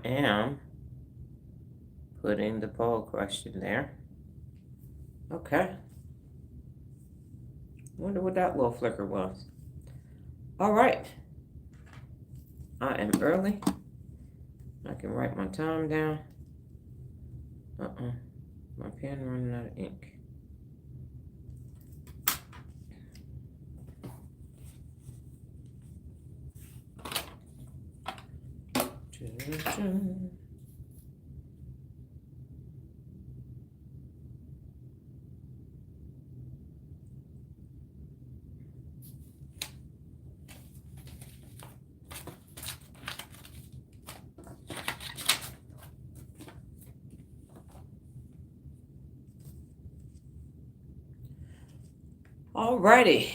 am putting the poll question there. Okay. Wonder what that little flicker was. All right. I am early. I can write my time down. My pen running out of ink. Alrighty.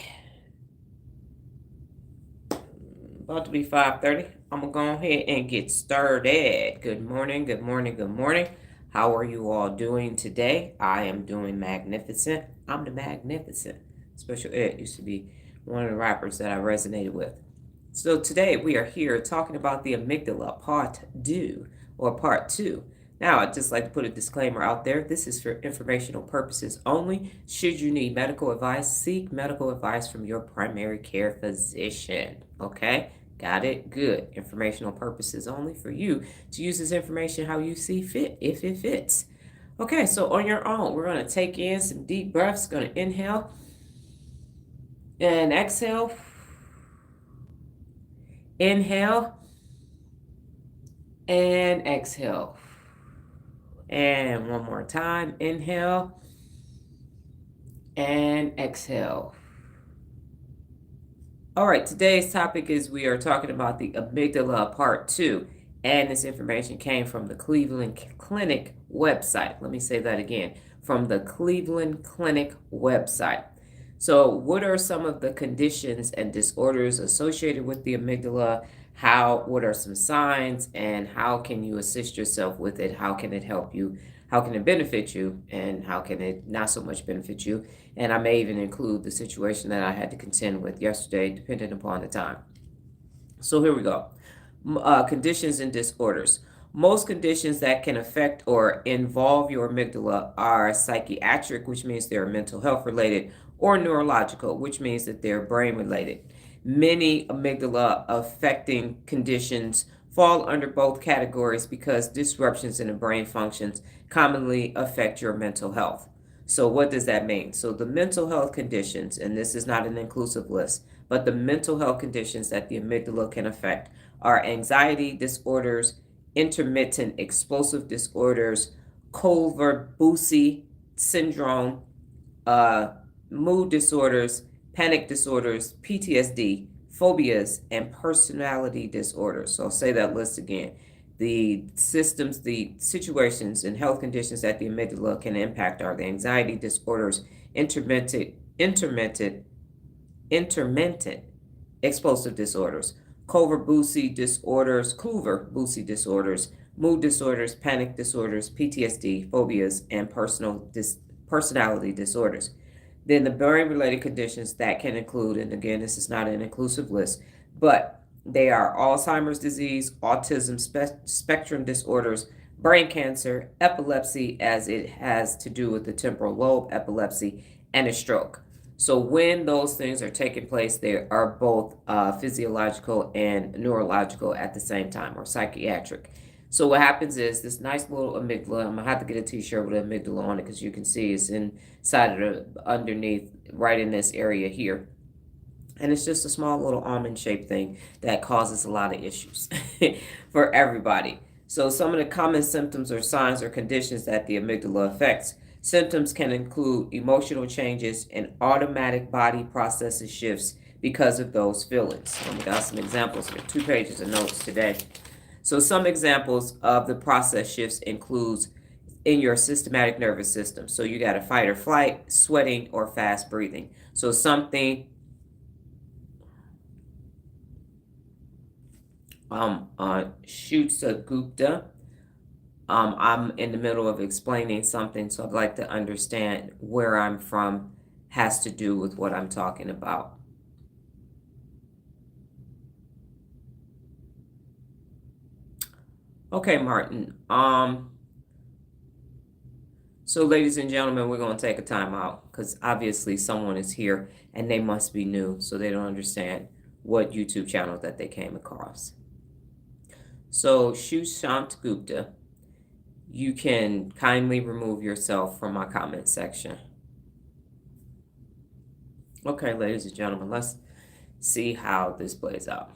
About to be 5:30. I'm gonna go ahead and get started. Good morning, good morning, good morning. How are you all doing today? I am doing magnificent. I'm the magnificent. Special Ed used to be one of the rappers that I resonated with. So today we are here talking about the amygdala, part two. Now, I'd just like to put a disclaimer out there. This is for informational purposes only. Should you need medical advice, seek medical advice from your primary care physician. Okay? Got it? Good. Informational purposes only for you to use this information how you see fit, if it fits. Okay, so on your own, we're going to take in some deep breaths. Going to inhale and exhale. Inhale and exhale. And one more time. Inhale and exhale. All right, today's topic is we are talking about the amygdala part 2. And this information came from the Cleveland Clinic website. Let me say that again. From the Cleveland Clinic website. So what are some of the conditions and disorders associated with the amygdala? What are some signs, and how can you assist yourself with it? How can it help you? How can it benefit you, and how can it not so much benefit you? And I may even include the situation that I had to contend with yesterday, depending upon the time. So here we go. Conditions and disorders. Most conditions that can affect or involve your amygdala are psychiatric, which means they're mental health related, or neurological, which means that they're brain related. Many amygdala affecting conditions fall under both categories because disruptions in the brain functions commonly affect your mental health. So, what does that mean? So, the mental health conditions, and this is not an inclusive list, but the mental health conditions that the amygdala can affect are anxiety disorders, intermittent explosive disorders, Culver-Bucy syndrome, mood disorders, panic disorders, PTSD, phobias, and personality disorders. So I'll say that list again. The systems, the situations, and health conditions that the amygdala can impact are the anxiety disorders, intermittent explosive disorders, Culver-Bucy disorders, mood disorders, panic disorders, PTSD, phobias, and personality disorders. Then the brain-related conditions that can include, and again, this is not an inclusive list, but they are Alzheimer's disease, autism spectrum disorders, brain cancer, epilepsy, as it has to do with the temporal lobe epilepsy, and a stroke. So when those things are taking place, they are both physiological and neurological at the same time, or psychiatric. So what happens is this nice little amygdala. I'm gonna have to get a T-shirt with an amygdala on it because you can see it's inside of the underneath, right in this area here. And it's just a small little almond-shaped thing that causes a lot of issues for everybody. So some of the common symptoms or signs or conditions that the amygdala affects. Symptoms can include emotional changes and automatic body processes shifts because of those feelings. So we got some examples here, 2 pages of notes today. So some examples of the process shifts includes in your systematic nervous system. So you got a fight or flight, sweating, or fast breathing. So something shoots a Gupta. I'm in the middle of explaining something, so I'd like to understand where I'm from has to do with what I'm talking about. Okay, Martin. So ladies and gentlemen, we're going to take a time out because obviously someone is here and they must be new, so they don't understand what YouTube channel that they came across. So Shushant Gupta, you can kindly remove yourself from my comment section. Okay, ladies and gentlemen, let's see how this plays out.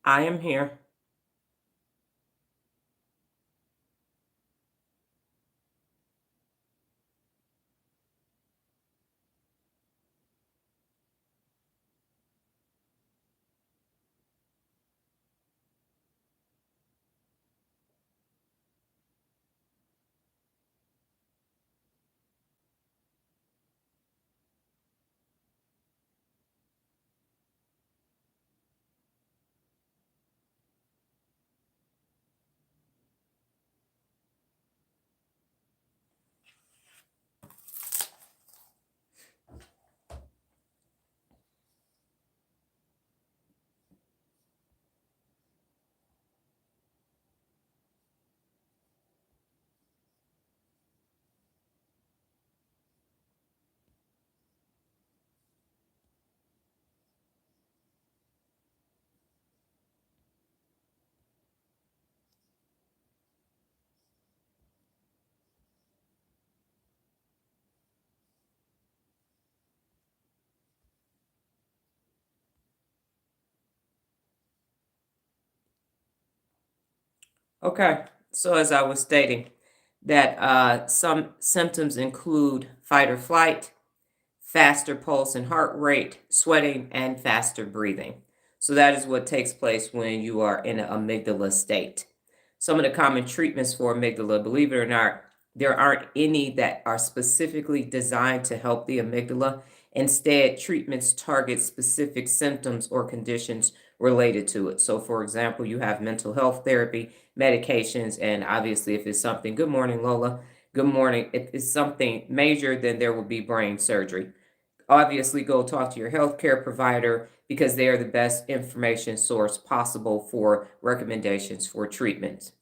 I am here. Okay, so as I was stating, that some symptoms include fight or flight, faster pulse and heart rate, sweating, and faster breathing. So that is what takes place when you are in an amygdala state. Some of the common treatments for amygdala, believe it or not, there aren't any that are specifically designed to help the amygdala. Instead, treatments target specific symptoms or conditions related to it. So, for example, you have mental health therapy, medications, and obviously, if it's something, good morning, Lola. Good morning. If it's something major, then there will be brain surgery. Obviously, go talk to your healthcare provider because they are the best information source possible for recommendations for treatments.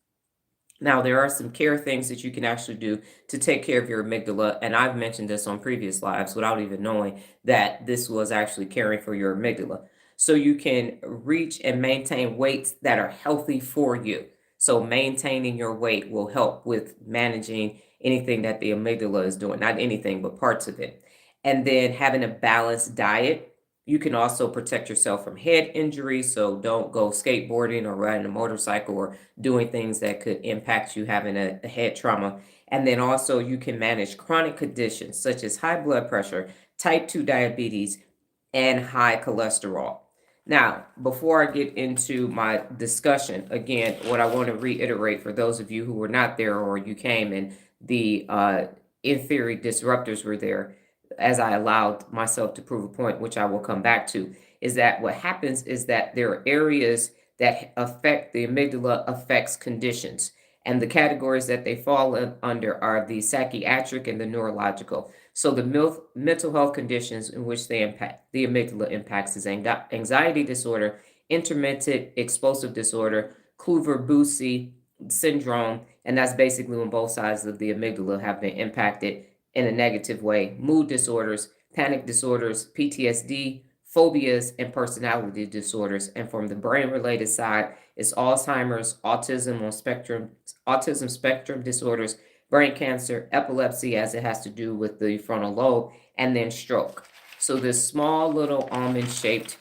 Now, there are some care things that you can actually do to take care of your amygdala, and I've mentioned this on previous lives without even knowing that this was actually caring for your amygdala. So you can reach and maintain weights that are healthy for you. So maintaining your weight will help with managing anything that the amygdala is doing, not anything, but parts of it. And then having a balanced diet. You can also protect yourself from head injuries, so don't go skateboarding or riding a motorcycle or doing things that could impact you having a head trauma. And then also you can manage chronic conditions such as high blood pressure, type 2 diabetes, and high cholesterol. Now, before I get into my discussion, again, what I want to reiterate for those of you who were not there or you came and the in theory disruptors were there, as I allowed myself to prove a point, which I will come back to, is that what happens is that there are areas that affect the amygdala affects conditions. And the categories that they fall under are the psychiatric and the neurological. So the mental health conditions in which they impact the amygdala impacts is anxiety disorder, intermittent explosive disorder, Kluver-Bucy syndrome, and that's basically when both sides of the amygdala have been impacted in a negative way, mood disorders, panic disorders, PTSD, phobias, and personality disorders. And from the brain related side, it's Alzheimer's, autism spectrum disorders, brain cancer, epilepsy, as it has to do with the frontal lobe, and then stroke. So this small little almond shaped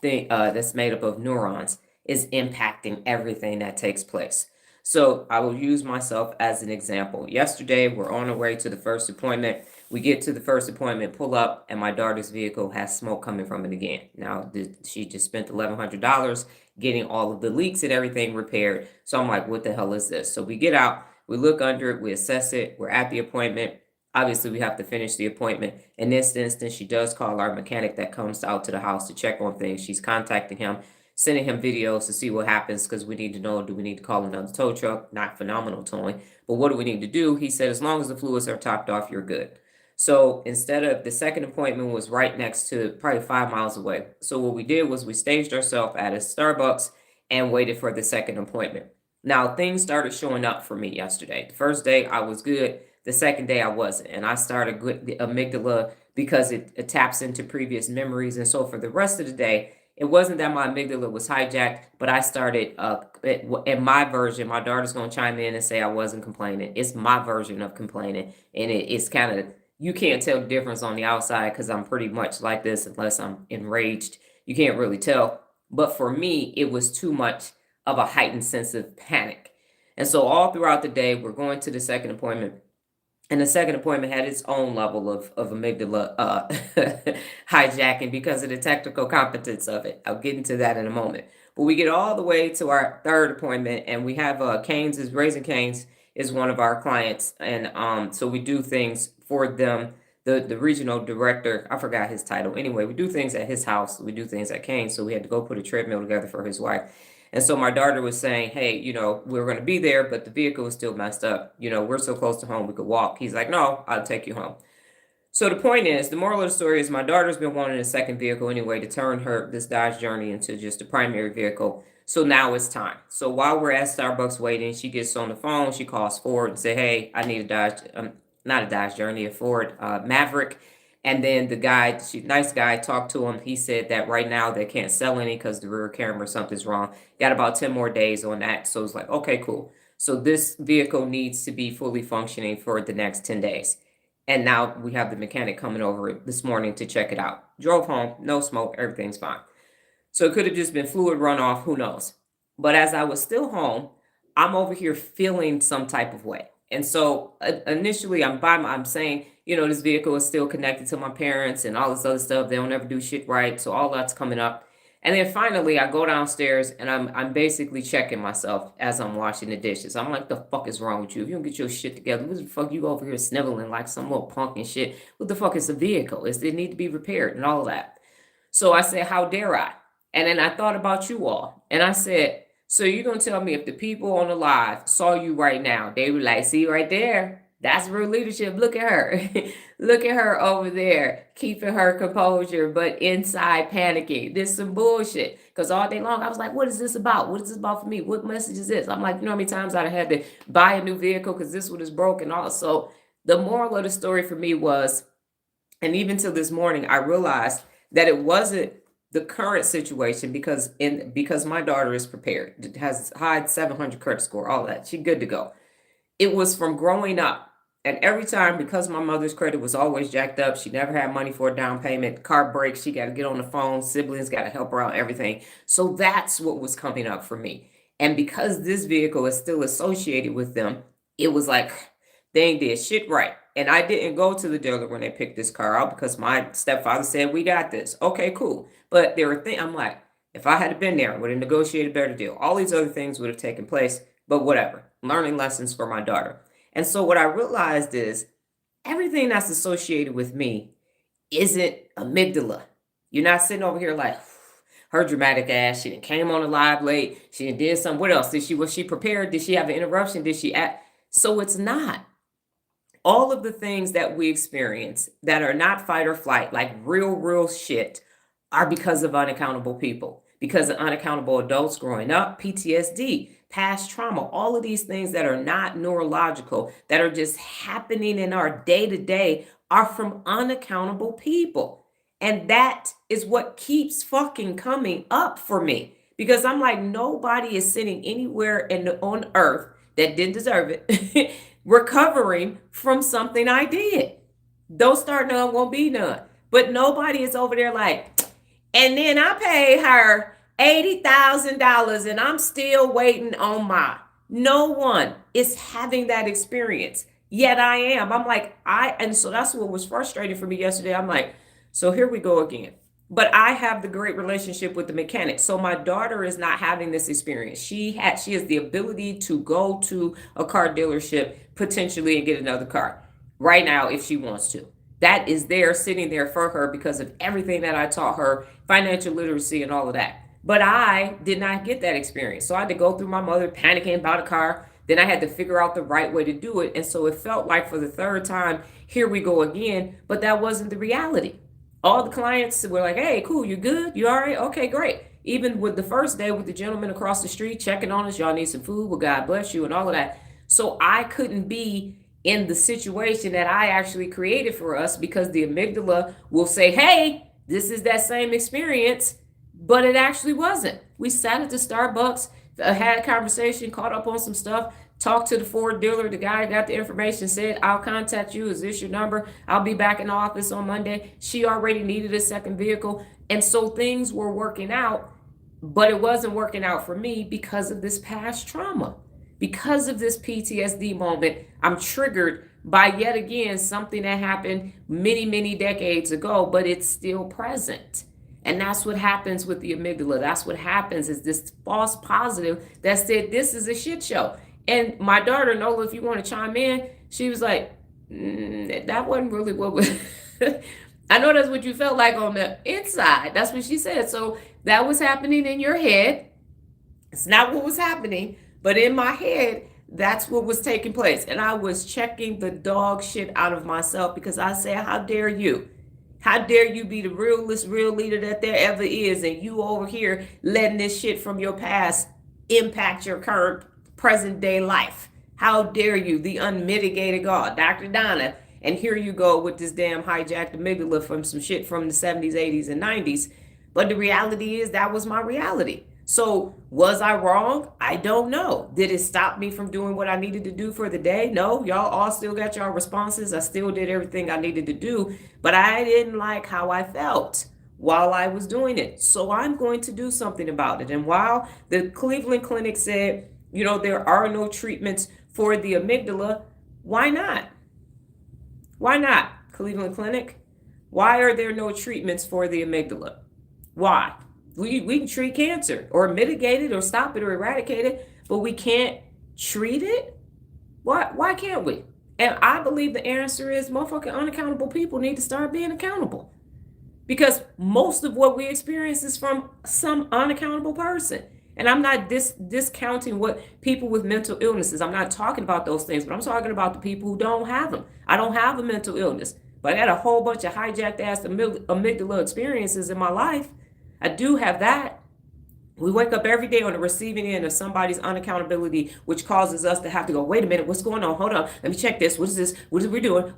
thing that's made up of neurons is impacting everything that takes place. So I will use myself as an example. Yesterday, we're on our way to the first appointment. We get to the first appointment, pull up, and my daughter's vehicle has smoke coming from it again. Now, she just spent $1,100 getting all of the leaks and everything repaired. So I'm like, what the hell is this? So we get out, we look under it, we assess it, we're at the appointment. Obviously, we have to finish the appointment. In this instance, she does call our mechanic that comes out to the house to check on things. She's contacting him, sending him videos to see what happens because we need to know, do we need to call another tow truck? Not phenomenal towing, but what do we need to do? He said, as long as the fluids are topped off, you're good. So instead of the second appointment was right next to probably 5 miles away. So what we did was we staged ourselves at a Starbucks and waited for the second appointment. Now things started showing up for me yesterday. The first day I was good. The second day I wasn't. And I started with the amygdala because it taps into previous memories. And so for the rest of the day, it wasn't that my amygdala was hijacked, but I started in my version. My daughter's going to chime in and say I wasn't complaining. It's my version of complaining. And it's kind of, you can't tell the difference on the outside because I'm pretty much like this unless I'm enraged. You can't really tell. But for me, it was too much of a heightened sense of panic. And so all throughout the day, we're going to the second appointment. And the second appointment had its own level of amygdala hijacking because of the technical competence of it. I'll get into that in a moment. But we get all the way to our third appointment, and we have Canes is Raising Canes is one of our clients, and so we do things for them. The regional director, I forgot his title. Anyway, we do things at his house. We do things at Canes, so we had to go put a treadmill together for his wife. And so my daughter was saying, hey, we're going to be there, but the vehicle was still messed up. We're so close to home, we could walk. He's like, no, I'll take you home. So the point is, the moral of the story is my daughter's been wanting a second vehicle anyway to turn this Dodge Journey into just a primary vehicle. So now it's time. So while we're at Starbucks waiting, she gets on the phone. She calls Ford and say, hey, I need a Dodge, not a Dodge Journey, a Ford Maverick. And then the guy, nice guy, talked to him. He said that right now they can't sell any because the rear camera, something's wrong. Got about 10 more days on that. So it's like, okay, cool. So this vehicle needs to be fully functioning for the next 10 days. And now we have the mechanic coming over this morning to check it out. Drove home, no smoke, everything's fine. So it could have just been fluid runoff, who knows. But as I was still home, I'm over here feeling some type of way. And so initially I'm saying, this vehicle is still connected to my parents and all this other stuff. They don't ever do shit right. So all that's coming up. And then finally I go downstairs and I'm basically checking myself as I'm washing the dishes. I'm like, the fuck is wrong with you? If you don't get your shit together, what the fuck you over here sniveling like some little punk and shit? What the fuck is a vehicle? It need to be repaired and all of that. So I said, how dare I? And then I thought about you all. And I said, so you're going to tell me if the people on the live saw you right now, they were like, see right there, that's real leadership. Look at her. Look at her over there, keeping her composure, but inside panicking. This is some bullshit. Because all day long, I was like, what is this about? What is this about for me? What message is this? I'm like, how many times I had to buy a new vehicle because this one is broken also. The moral of the story for me was, and even till this morning, I realized that it wasn't the current situation because my daughter is prepared. It has high 700 credit score, all that. She's good to go. It was from growing up. And every time, because my mother's credit was always jacked up, she never had money for a down payment, car breaks, she got to get on the phone, siblings got to help her out, everything. So that's what was coming up for me. And because this vehicle is still associated with them, it was like, they ain't did shit right. And I didn't go to the dealer when they picked this car out because my stepfather said, we got this. Okay, cool. But there were things, I'm like, if I had been there, I would have negotiated a better deal. All these other things would have taken place, but whatever. Learning lessons for my daughter. And so what I realized is everything that's associated with me isn't amygdala. You're not sitting over here like, her dramatic ass, she came on the live late, she did something. What else? Was she prepared? Did she have an interruption? Did she act? So it's not. All of the things that we experience that are not fight or flight, like real shit, are because of unaccountable people, because of unaccountable adults growing up, PTSD, past trauma, all of these things that are not neurological, that are just happening in our day-to-day are from unaccountable people. And that is what keeps fucking coming up for me, because I'm like, nobody is sitting anywhere on earth that didn't deserve it recovering from something I did. Don't start none, won't be none. But nobody is over there like, and then I paid her $80,000 and I'm still waiting on my. No one is having that experience. Yet I am. I'm like, and so that's what was frustrating for me yesterday. I'm like, so here we go again. But I have the great relationship with the mechanic. So my daughter is not having this experience. She has the ability to go to a car dealership potentially and get another car right now if she wants to. That is there sitting there for her because of everything that I taught her, financial literacy and all of that. But I did not get that experience. So I had to go through my mother panicking about a car. Then I had to figure out the right way to do it. And so it felt like for the third time, here we go again. But that wasn't the reality. All the clients were like, hey, cool, you good? You all right? Okay, great. Even with the first day with the gentleman across the street checking on us, y'all need some food, well, God bless you and all of that. So I couldn't be in the situation that I actually created for us because the amygdala will say, hey, this is that same experience, but it actually wasn't. We sat at the Starbucks, had a conversation, caught up on some stuff, talked to the Ford dealer. The guy got the information, said, I'll contact you. Is this your number? I'll be back in the office on Monday. She already needed a second vehicle. And so things were working out, but it wasn't working out for me because of this past trauma. Because of this PTSD moment, I'm triggered by yet again something that happened many decades ago, but it's still present. And that's what happens with the amygdala. That's what happens is this false positive that said, this is a shit show. And my daughter, Nola, if you want to chime in, she was like, that wasn't really what was. I know that's what you felt like on the inside. That's what she said. So that was happening in your head. It's not what was happening, but in my head, that's what was taking place. And I was checking the dog shit out of myself because I said, how dare you? How dare you be the realest real leader that there ever is, and you over here letting this shit from your past impact your current present day life? How dare you, the unmitigated God, Dr. Donna? And here you go with this damn hijacked amygdala from some shit from the 70s, 80s, and 90s. But the reality is that was my reality. So was I wrong? I don't know. Did it stop me from doing what I needed to do for the day? No, y'all all still got y'all responses. I still did everything I needed to do, but I didn't like how I felt while I was doing it. So I'm going to do something about it. And while the Cleveland Clinic said, There are no treatments for the amygdala. Why not? Why not, Cleveland Clinic? Why are there no treatments for the amygdala? Why? We can treat cancer or mitigate it or stop it or eradicate it, but we can't treat it? Why can't we? And I believe the answer is motherfucking unaccountable people need to start being accountable. Because most of what we experience is from some unaccountable person. And I'm not discounting what people with mental illnesses. I'm not talking about those things, but I'm talking about the people who don't have them. I don't have a mental illness, but I had a whole bunch of hijacked ass amygdala experiences in my life. I do have that. We wake up every day on the receiving end of somebody's unaccountability, which causes us to have to go, wait a minute, what's going on? Hold on, let me check this. What is this? What is we doing?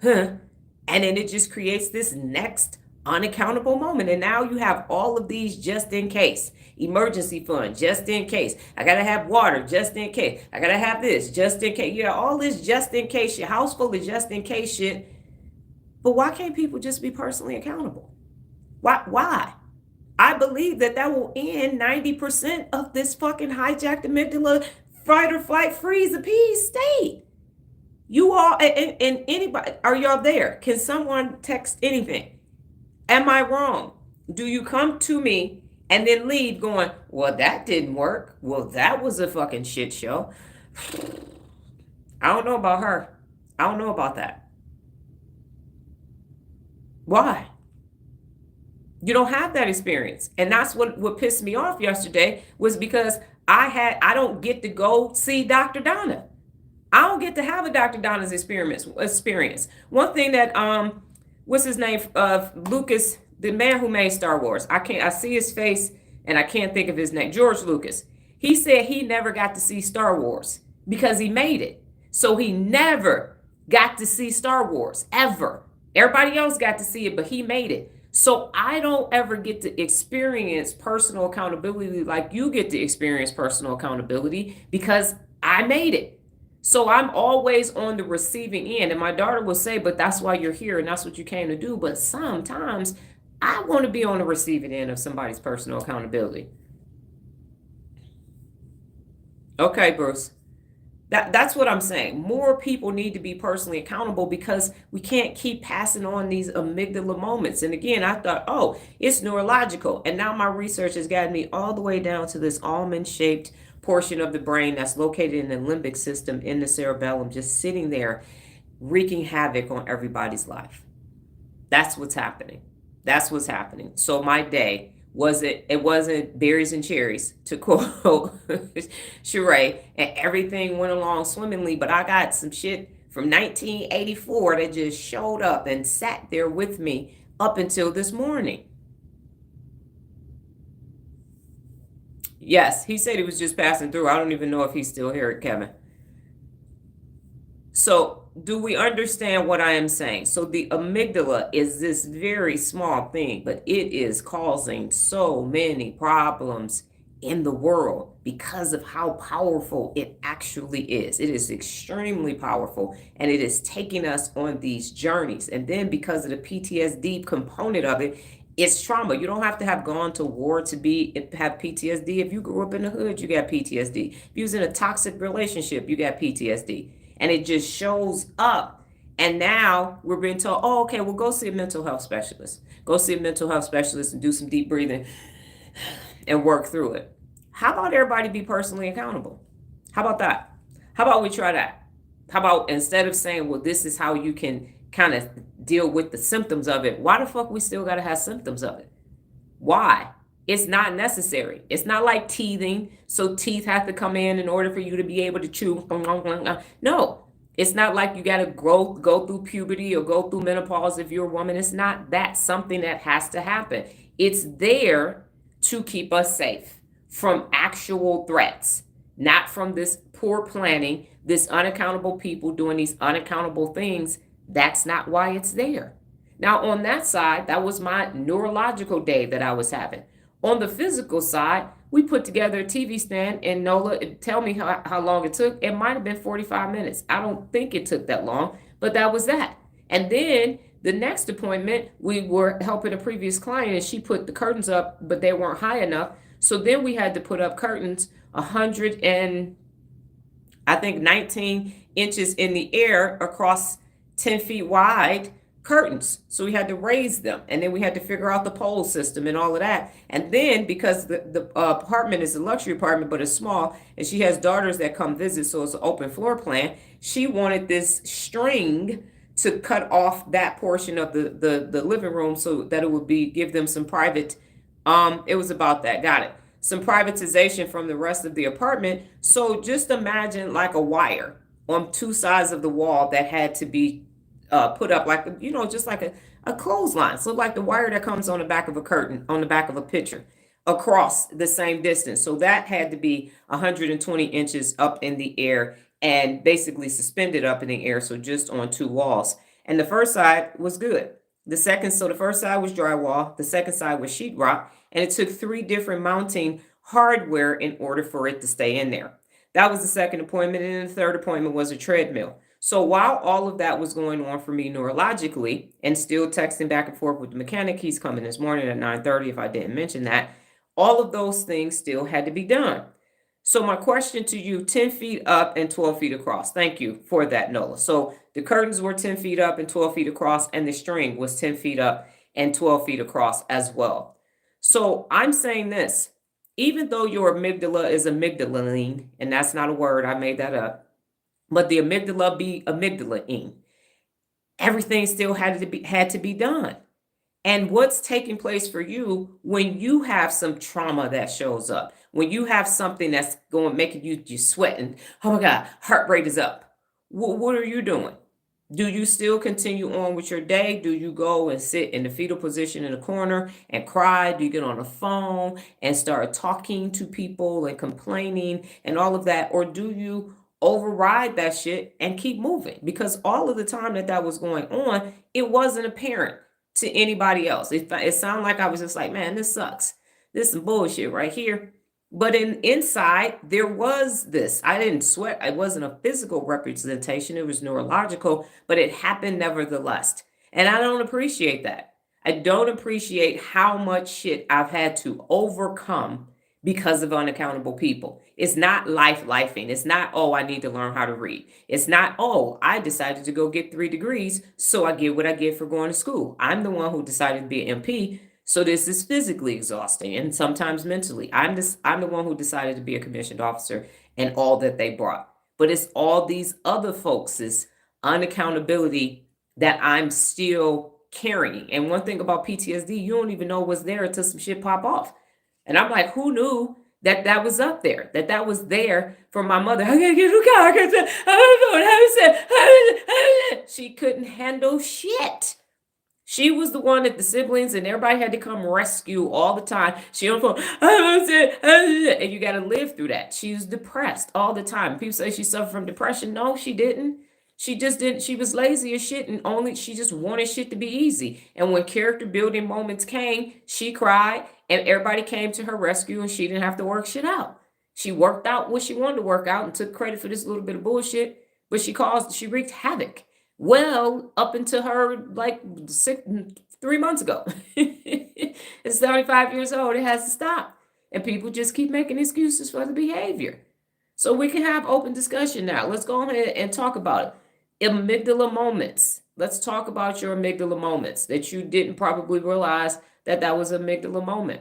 And then it just creates this next unaccountable moment. And now you have all of these just in case. Emergency fund, just in case. I gotta have water, just in case. I gotta have this, just in case. Yeah, all this just in case shit. House full of just in case shit. But why can't people just be personally accountable? Why? I believe that will end 90% of this fucking hijacked amygdala fight or flight freeze appease state. You all and anybody, are y'all there? Can someone text anything? Am I wrong? Do you come to me and then leave going, well, that didn't work. Well, that was a fucking shit show. I don't know about her. I don't know about that. Why? You don't have that experience. And that's what pissed me off yesterday was because I don't get to go see Dr. Donna. I don't get to have a Dr. Donna's experience. One thing that what's his name? Lucas, the man who made Star Wars. I see his face and I can't think of his name. George Lucas. He said he never got to see Star Wars because he made it. So he never got to see Star Wars ever. Everybody else got to see it, but he made it. So I don't ever get to experience personal accountability like you get to experience personal accountability because I made it. So I'm always on the receiving end. And my daughter will say, but that's why you're here and that's what you came to do. But sometimes I want to be on the receiving end of somebody's personal accountability. Okay, Bruce. That's what I'm saying. More people need to be personally accountable because we can't keep passing on these amygdala moments. And again, I thought, oh, it's neurological. And now my research has gotten me all the way down to this almond-shaped portion of the brain that's located in the limbic system in the cerebellum, just sitting there wreaking havoc on everybody's life. That's what's happening. That's what's happening. So my day it wasn't berries and cherries, to quote Sheree, and everything went along swimmingly, but I got some shit from 1984 that just showed up and sat there with me up until this morning. Yes, he said he was just passing through. I don't even know if he's still here, Kevin. So do we understand what I am saying? So the amygdala is this very small thing, but it is causing so many problems in the world because of how powerful it actually is. It is extremely powerful, and it is taking us on these journeys. And then because of the PTSD component of it, it's trauma. You don't have to have gone to war to have PTSD. If you grew up in the hood, you got PTSD. If you was in a toxic relationship, you got PTSD. And it just shows up. And now we're being told, oh, okay, well, go see a mental health specialist. Go see a mental health specialist and do some deep breathing and work through it. How about everybody be personally accountable? How about that? How about we try that? How about instead of saying, well, this is how you can kind of deal with the symptoms of it, why the fuck we still got to have symptoms of it? Why? It's not necessary. It's not like teething, so teeth have to come in order for you to be able to chew. No, it's not like you got to go through puberty or go through menopause if you're a woman. It's not that something that has to happen. It's there to keep us safe from actual threats, not from this poor planning, this unaccountable people doing these unaccountable things. That's not why it's there. Now, on that side, that was my neurological day that I was having. On the physical side, we put together a TV stand, and Nola, tell me how long it took. It might have been 45 minutes. I don't think it took that long, but that was that. And then the next appointment, we were helping a previous client, and she put the curtains up, but they weren't high enough. So then we had to put up curtains 100 and I think 19 inches in the air across 10 feet wide curtains. So we had to raise them. And then we had to figure out the pole system and all of that. And then because the apartment is a luxury apartment, but it's small, and she has daughters that come visit, so it's an open floor plan, she wanted this string to cut off that portion of the living room so that it would be give them some private it was about that. Got it. Some privatization from the rest of the apartment. So just imagine like a wire on two sides of the wall that had to be put up like, just like a clothesline. So like the wire that comes on the back of a curtain, on the back of a picture across the same distance. So that had to be 120 inches up in the air and basically suspended up in the air. So just on two walls. And the first side was good. So the first side was drywall, the second side was sheetrock, and it took 3 different mounting hardware in order for it to stay in there. That was the second appointment, and the third appointment was a treadmill. So while all of that was going on for me neurologically, and still texting back and forth with the mechanic, he's coming this morning at 9:30 if I didn't mention that, all of those things still had to be done. So my question to you, 10 feet up and 12 feet across. Thank you for that, Nola. So the curtains were 10 feet up and 12 feet across, and the string was 10 feet up and 12 feet across as well. So I'm saying this, even though your amygdala is amygdalaline, and that's not a word, I made that up, but the amygdala be amygdalaine, everything still had to be done. And what's taking place for you when you have some trauma that shows up, when you have something that's going making you sweating, oh my God, heart rate is up. What are you doing? Do you still continue on with your day? Do you go and sit in the fetal position in the corner and cry? Do you get on the phone and start talking to people and complaining and all of that? Or do you override that shit and keep moving? Because all of the time that was going on, it wasn't apparent to anybody else. It sounded like I was just like, man, this sucks. This is some bullshit right here. But inside, there was this. I didn't sweat. It wasn't a physical representation. It was neurological, but it happened nevertheless. And I don't appreciate that. I don't appreciate how much shit I've had to overcome because of unaccountable people. It's not lifing. It's not, oh, I need to learn how to read. It's not, oh, I decided to go get 3 degrees, so I get what I get for going to school. I'm the one who decided to be an MP, so this is physically exhausting and sometimes mentally. I'm the one who decided to be a commissioned officer and all that they brought. But it's all these other folks' unaccountability that I'm still carrying. And one thing about PTSD, you don't even know what's there until some shit pop off. And I'm like, who knew that was up there, that was there for my mother? I gotta get a car. She couldn't handle shit. She was the one that the siblings and everybody had to come rescue all the time. She on the phone, and you got to live through that. She was depressed all the time. People say she suffered from depression. No, she didn't. She just didn't. She was lazy as shit, and she just wanted shit to be easy. And when character building moments came, she cried, and everybody came to her rescue, and she didn't have to work shit out. She worked out what she wanted to work out and took credit for this little bit of bullshit, but she wreaked havoc. Well, up until her like 3 months ago. It's 75 years old. It has to stop. And people just keep making excuses for the behavior. So we can have open discussion now. Let's go ahead and talk about it. Amygdala moments. Let's talk about your amygdala moments that you didn't probably realize that was an amygdala moment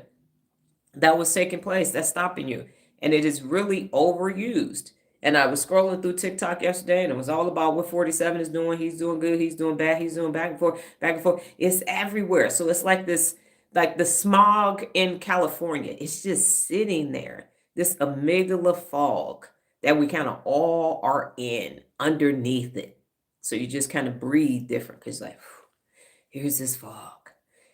that was taking place, that's stopping you. And it is really overused. And I was scrolling through TikTok yesterday, and it was all about what 47 is doing. He's doing good. He's doing bad. He's doing back and forth, back and forth. It's everywhere. So it's like this, like the smog in California. It's just sitting there, this amygdala fog that we kind of all are in underneath it. So you just kind of breathe different because like, here's this fog.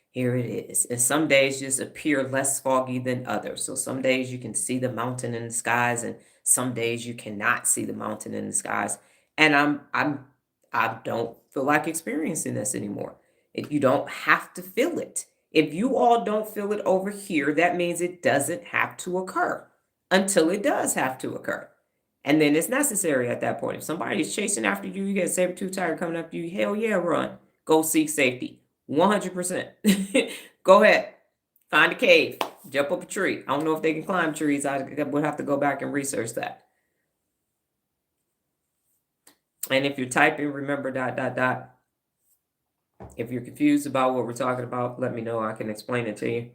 Here it is. And some days just appear less foggy than others. So some days you can see the mountain in the skies, and some days you cannot see the mountain in the skies. And I don't feel like experiencing this anymore. You don't have to feel it. If you all don't feel it over here, that means it doesn't have to occur until it does have to occur. And then it's necessary at that point. If somebody's chasing after you, you get a saber-tooth tiger coming after you, hell yeah, run. Go seek safety. 100%. Go ahead. Find a cave, jump up a tree. I don't know if they can climb trees. I would have to go back and research that. And if you're typing, remember ... If you're confused about what we're talking about, let me know. I can explain it to you.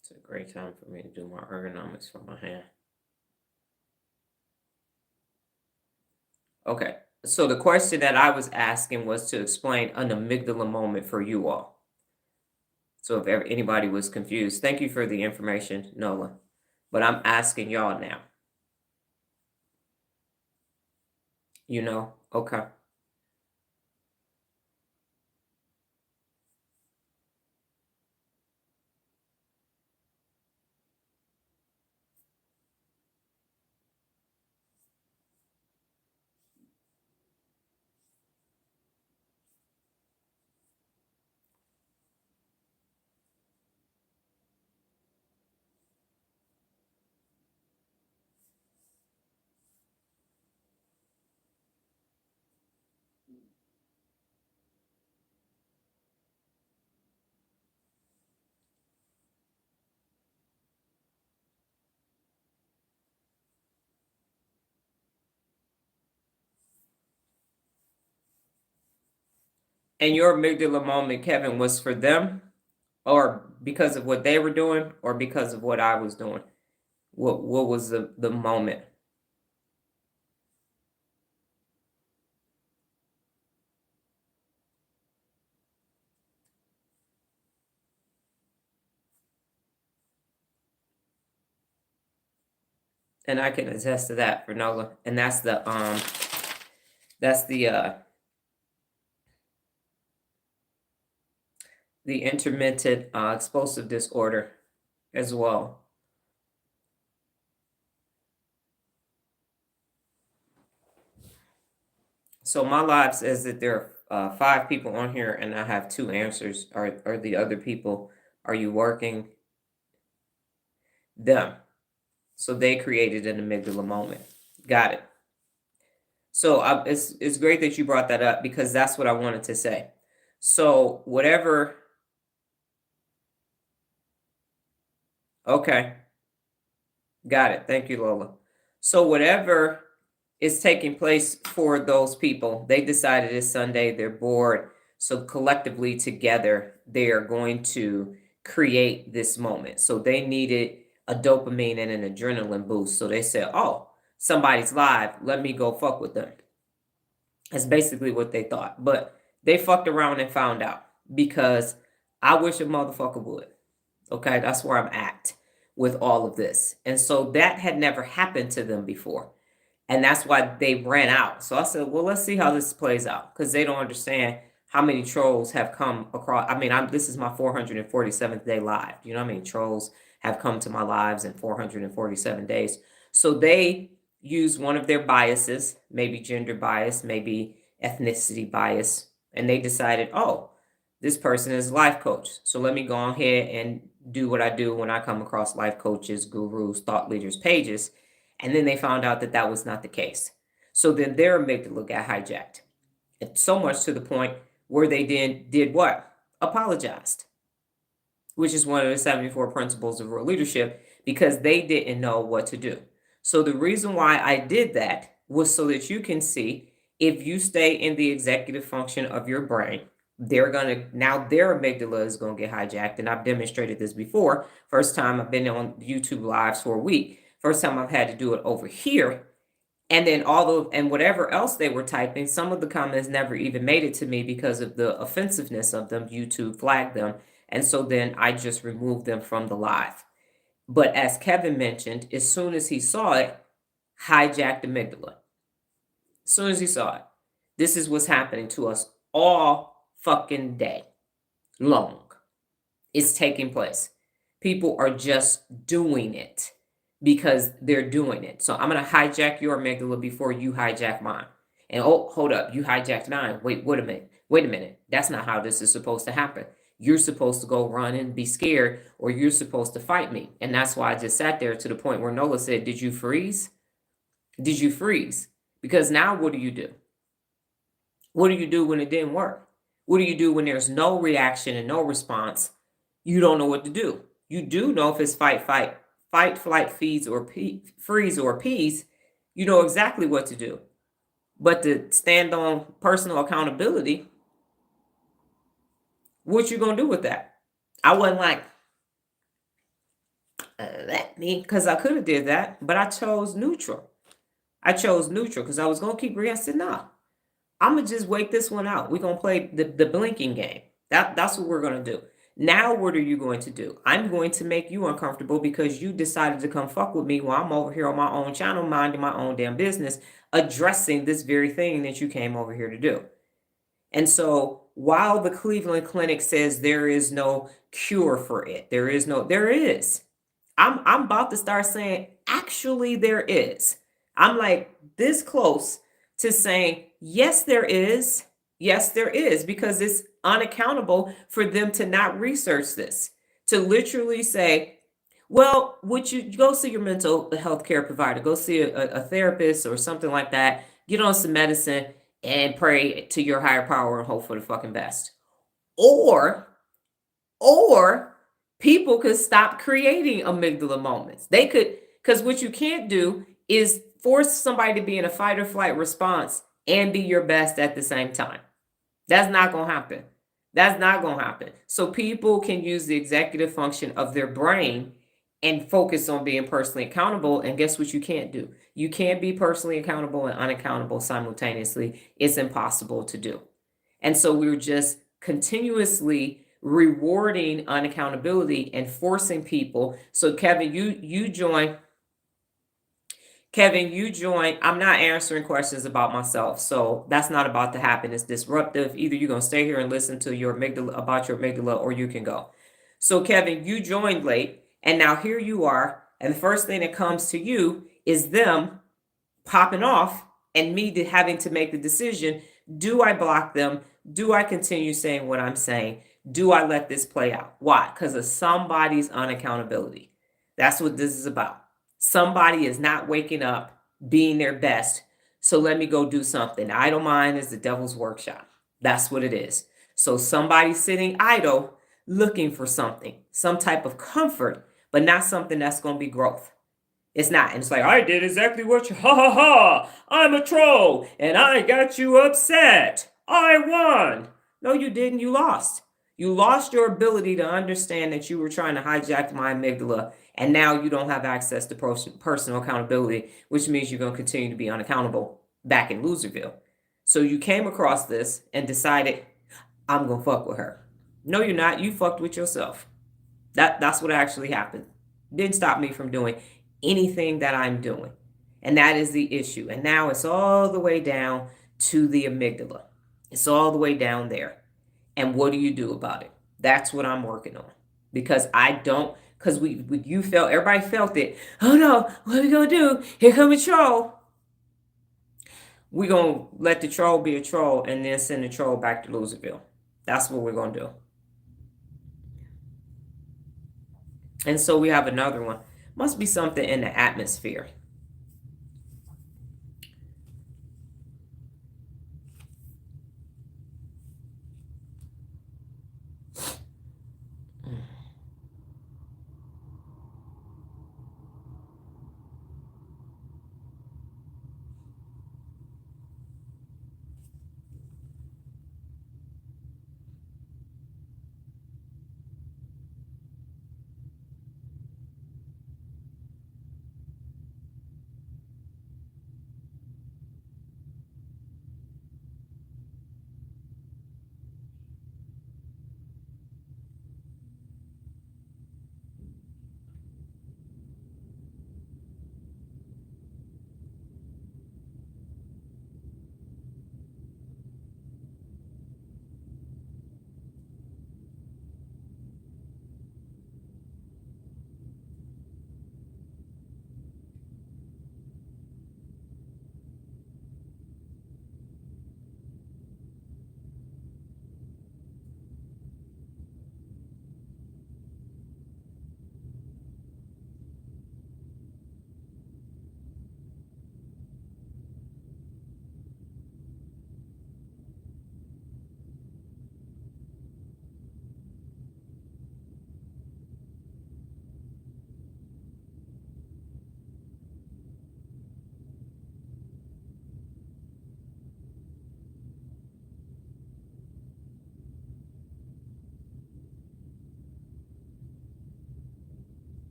It's a great time for me to do my ergonomics for my hand. Okay, so the question that I was asking was to explain an amygdala moment for you all. So if anybody was confused, thank you for the information, Nola. But I'm asking y'all now. You know? Okay. And your amygdala moment, Kevin, was for them, or because of what they were doing, or because of what I was doing? What was the moment? And I can attest to that for Nola. And that's the the intermittent explosive disorder as well. So my live says that there are 5 people on here, and I have 2 answers. Are the other people? Are you working them? So they created an amygdala moment. Got it. So it's great that you brought that up, because that's what I wanted to say. So whatever. Okay, got it. Thank you, Lola. So whatever is taking place for those people, they decided it's Sunday, they're bored. So collectively together, they are going to create this moment. So they needed a dopamine and an adrenaline boost. So they said, oh, somebody's live, let me go fuck with them. That's basically what they thought. But they fucked around and found out, because I wish a motherfucker would. Okay, that's where I'm at with all of this. And so that had never happened to them before. And that's why they ran out. So I said, well, let's see how this plays out, because they don't understand how many trolls have come across. I mean, this is my 447th day live. You know how many trolls have come to my lives in 447 days? So they use one of their biases, maybe gender bias, maybe ethnicity bias, and they decided, oh, this person is a life coach. So let me go ahead and do what I do when I come across life coaches, gurus, thought leaders pages. And then they found out that that was not the case. So then their amygdala got hijacked. And so much to the point where they then did what? Apologized, which is one of the 74 principles of real leadership, because they didn't know what to do. So the reason why I did that was so that you can see, if you stay in the executive function of your brain, they're going to, now their amygdala is going to get hijacked. And I've demonstrated this before. First time I've been on YouTube lives for a week. First time I've had to do it over here. And then and whatever else they were typing, some of the comments never even made it to me because of the offensiveness of them. YouTube flagged them. And so then I just removed them from the live. But as Kevin mentioned, as soon as he saw it, hijacked amygdala. As soon as he saw it. This is what's happening to us all fucking day. long. It's taking place. People are just doing it because they're doing it. So I'm going to hijack your amygdala before you hijack mine. And oh, hold up, you hijacked mine. Wait a minute. Wait a minute. That's not how this is supposed to happen. You're supposed to go run and be scared, or you're supposed to fight me. And that's why I just sat there to the point where Nola said, did you freeze? Did you freeze? Because now what do you do? What do you do when it didn't work? What do you do when there's no reaction and no response? You don't know what to do. You do know if it's fight, flight, freeze, or peace. You know exactly what to do. But to stand on personal accountability, what you gonna do with that? I wasn't like, let me, because I could have did that, but I chose neutral. I chose neutral because I was gonna keep reacting. I said, nah, I'm gonna just wait this one out. We're gonna play the blinking game. That's what we're gonna do. Now, what are you going to do? I'm going to make you uncomfortable because you decided to come fuck with me while I'm over here on my own channel, minding my own damn business, addressing this very thing that you came over here to do. And so while the Cleveland Clinic says there is no cure for it, there is. I'm about to start saying, actually, there is. I'm like this close to saying, yes, there is. Yes, there is, because it's unaccountable for them to not research this, to literally say, well, would you go see your mental health care provider, go see a therapist or something like that, get on some medicine and pray to your higher power and hope for the fucking best. Or people could stop creating amygdala moments. They could, because what you can't do is force somebody to be in a fight or flight response and be your best at the same time. That's not going to happen. That's not going to happen. So people can use the executive function of their brain and focus on being personally accountable. And guess what you can't do? You can't be personally accountable and unaccountable simultaneously. It's impossible to do. And so we're just continuously rewarding unaccountability and forcing people. So Kevin, you join. Kevin, you join. I'm not answering questions about myself. So that's not about to happen. It's disruptive. Either you're going to stay here and listen to your amygdala about your amygdala, or you can go. So Kevin, you joined late, and now here you are. And the first thing that comes to you is them popping off and me having to make the decision. Do I block them? Do I continue saying what I'm saying? Do I let this play out? Why? Because of somebody's unaccountability. That's what this is about. Somebody is not waking up, being their best. So let me go do something. Idle mind is the devil's workshop. That's what it is. So somebody sitting idle, looking for something, some type of comfort, but not something that's going to be growth. It's not. And it's like, I did exactly what you, ha ha ha, I'm a troll, and I got you upset. I won. No, you didn't. You lost. You lost your ability to understand that you were trying to hijack my amygdala, and now you don't have access to personal accountability, which means you're going to continue to be unaccountable back in Loserville. So you came across this and decided, I'm going to fuck with her. No, you're not. You fucked with yourself. That's what actually happened. Didn't stop me from doing anything that I'm doing. And that is the issue. And now it's all the way down to the amygdala. It's all the way down there. And what do you do about it? That's what I'm working on. Because I don't, because you felt, everybody felt it. Oh no, what are we going to do? Here come a troll. We're going to let the troll be a troll and then send the troll back to Loserville. That's what we're going to do. And so we have another one. Must be something in the atmosphere.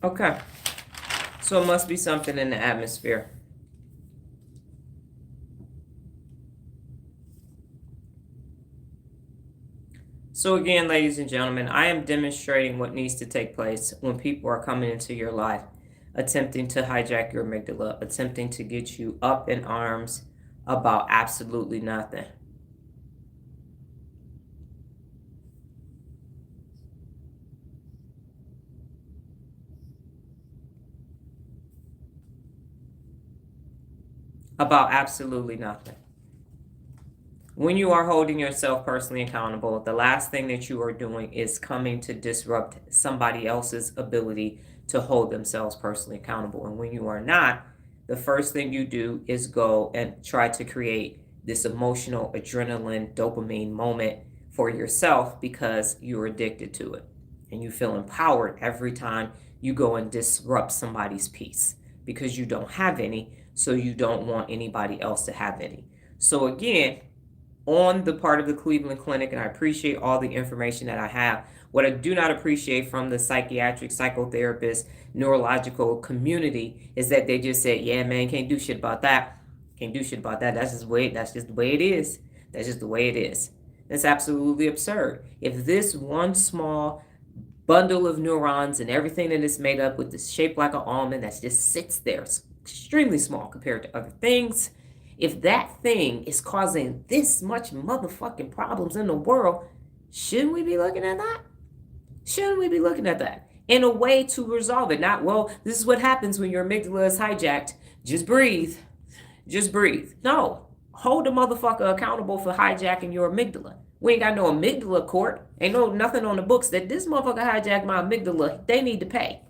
Okay. So it must be something in the atmosphere. So again, ladies and gentlemen, I am demonstrating what needs to take place when people are coming into your life, attempting to hijack your amygdala, attempting to get you up in arms about absolutely nothing. About absolutely nothing. When you are holding yourself personally accountable, the last thing that you are doing is coming to disrupt somebody else's ability to hold themselves personally accountable. And when you are not, the first thing you do is go and try to create this emotional adrenaline dopamine moment for yourself because you're addicted to it. And you feel empowered every time you go and disrupt somebody's peace because you don't have any, so you don't want anybody else to have any. So again, on the part of the Cleveland Clinic, and I appreciate all the information that I have. What I do not appreciate from the psychiatric, psychotherapist, neurological community is that they just said, "Yeah, man, can't do shit about that. Can't do shit about that. That's just the way. That's just the way it is. That's just the way it is." That's absolutely absurd. If this one small bundle of neurons and everything that is made up with this shape like an almond that just sits there, it's extremely small compared to other things, if that thing is causing this much motherfucking problems in the world, shouldn't we be looking at that? Shouldn't we be looking at that in a way to resolve it? Not, well, this is what happens when your amygdala is hijacked. Just breathe. Just breathe. No. Hold the motherfucker accountable for hijacking your amygdala. We ain't got no amygdala court. Ain't no nothing on the books that this motherfucker hijacked my amygdala. They need to pay.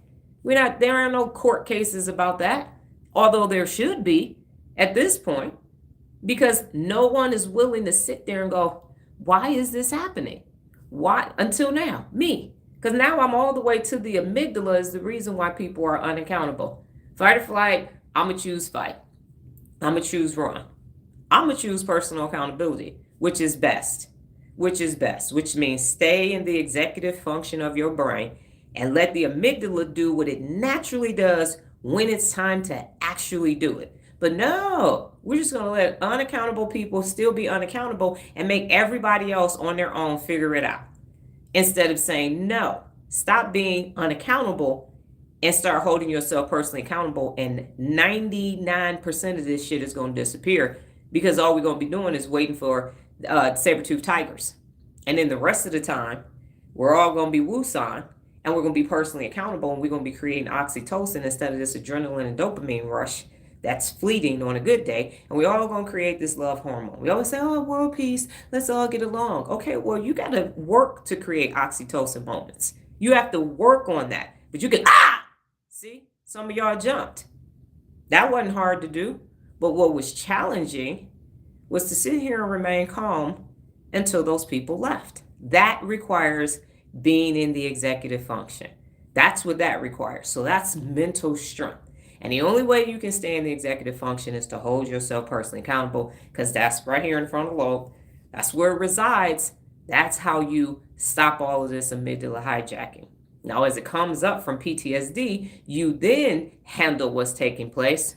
There are no court cases about that. Although there should be at this point, because no one is willing to sit there and go, why is this happening? Why until now? Me. Because now I'm all the way to the amygdala is the reason why people are unaccountable. Fight or flight, I'ma choose fight. I'ma choose run. I'ma choose personal accountability, which is best. Which means stay in the executive function of your brain and let the amygdala do what it naturally does when it's time to actually do it. But no, we're just going to let unaccountable people still be unaccountable and make everybody else on their own figure it out. Instead of saying, no, stop being unaccountable and start holding yourself personally accountable. And 99% of this shit is going to disappear because all we're going to be doing is waiting for saber-toothed tigers. And then the rest of the time, we're all going to be woo-san and we're going to be personally accountable and we're going to be creating oxytocin instead of this adrenaline and dopamine rush that's fleeting on a good day, and we all gonna create this love hormone. We always say, oh, world peace, let's all get along. Okay, well, you gotta work to create oxytocin moments. You have to work on that. But you can, see, some of y'all jumped. That wasn't hard to do. But what was challenging was to sit here and remain calm until those people left. That requires being in the executive function. That's what that requires. So that's mental strength. And the only way you can stay in the executive function is to hold yourself personally accountable because that's right here in front of the lobe. That's where it resides. That's how you stop all of this amygdala hijacking. Now, as it comes up from PTSD, you then handle what's taking place.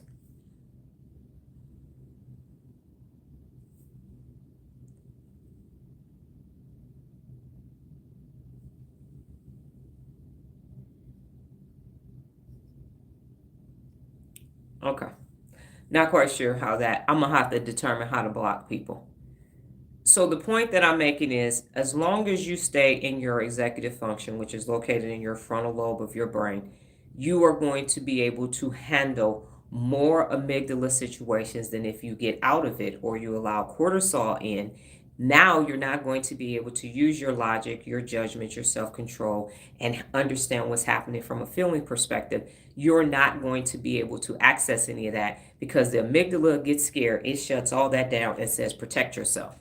Okay. Not quite sure how that, I'm going to have to determine how to block people. So the point that I'm making is as long as you stay in your executive function, which is located in your frontal lobe of your brain, you are going to be able to handle more amygdala situations than if you get out of it or you allow cortisol in. Now you're not going to be able to use your logic, your judgment, your self-control, and understand what's happening from a feeling perspective. You're not going to be able to access any of that because the amygdala gets scared. It shuts all that down and says, protect yourself.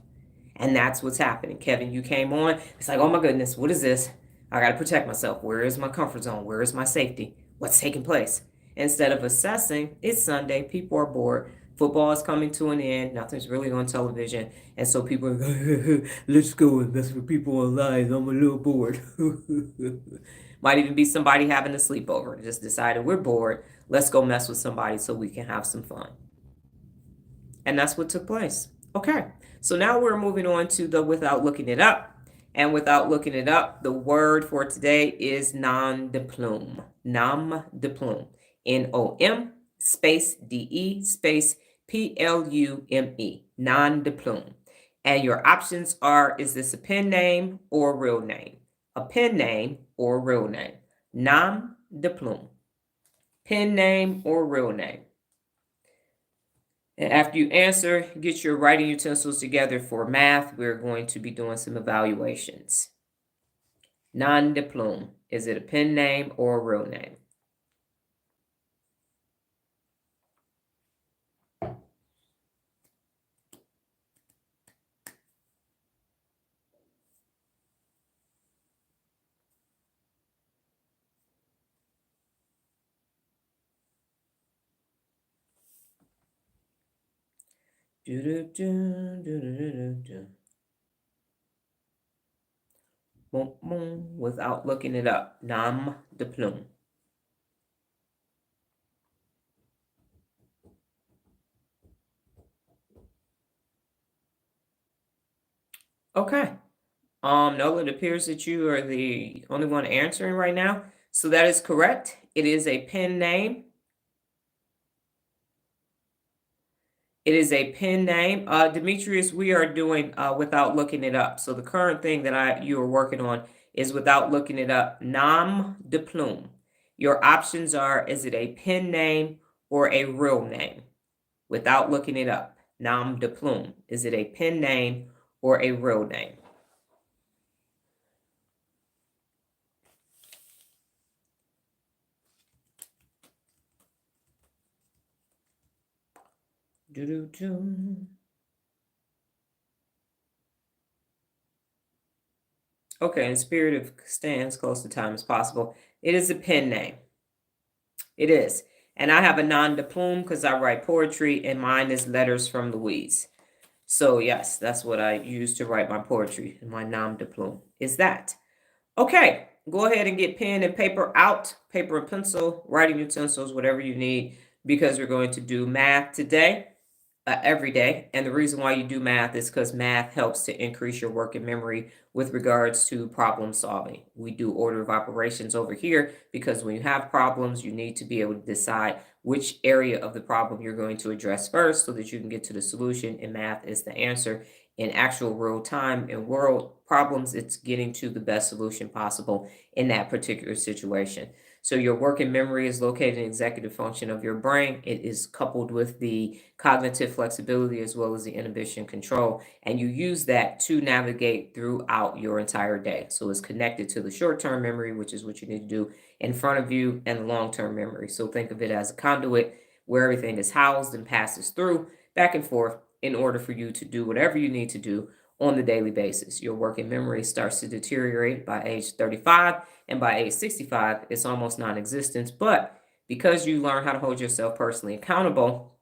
And that's what's happening. Kevin, you came on. It's like, oh my goodness, what is this? I got to protect myself. Where is my comfort zone? Where is my safety? What's taking place? Instead of assessing, it's Sunday. People are bored. Football is coming to an end. Nothing's really on television. And so people are like, let's go and mess with people online. I'm a little bored. Might even be somebody having a sleepover. Just decided we're bored. Let's go mess with somebody so we can have some fun. And that's what took place. Okay, so now we're moving on to the without looking it up. And without looking it up, the word for today is nom de plume. Nom de plume. N-O-M space D-E space P-L-U-M-E. Nom de plume. And your options are, is this a pen name or a real name? A pen name or a real name? Nom de plume. Pen name or real name? And after you answer, get your writing utensils together for math. We're going to be doing some evaluations. Nom de plume. Is it a pen name or a real name? Without looking it up. Nom de plume. Okay. No, it appears that you are the only one answering right now. So that is correct. It is a pen name. It is a pen name. Demetrius, we are doing without looking it up. So the current thing that you are working on is without looking it up. Nom de plume. Your options are, is it a pen name or a real name? Without looking it up. Nom de plume. Is it a pen name or a real name? Doo-doo-doo. Okay, in spirit of staying as close to time as possible, it is a pen name. It is. And I have a nom de plume because I write poetry, and mine is Letters from Louise. So yes, that's what I use to write my poetry. My nom de plume is that. Okay, go ahead and get pen and paper out, paper and pencil, writing utensils, whatever you need, because we're going to do math today. Every day. And the reason why you do math is because math helps to increase your working memory with regards to problem solving. We do order of operations over here because when you have problems, you need to be able to decide which area of the problem you're going to address first so that you can get to the solution. And math is the answer. In actual real time and world problems, it's getting to the best solution possible in that particular situation. So your working memory is located in the executive function of your brain. It is coupled with the cognitive flexibility as well as the inhibition control. And you use that to navigate throughout your entire day. So it's connected to the short-term memory, which is what you need to do in front of you, and the long-term memory. So think of it as a conduit where everything is housed and passes through back and forth in order for you to do whatever you need to do on the daily basis. Your working memory starts to deteriorate by age 35, and by age 65, it's almost non-existent. But because you learn how to hold yourself personally accountable,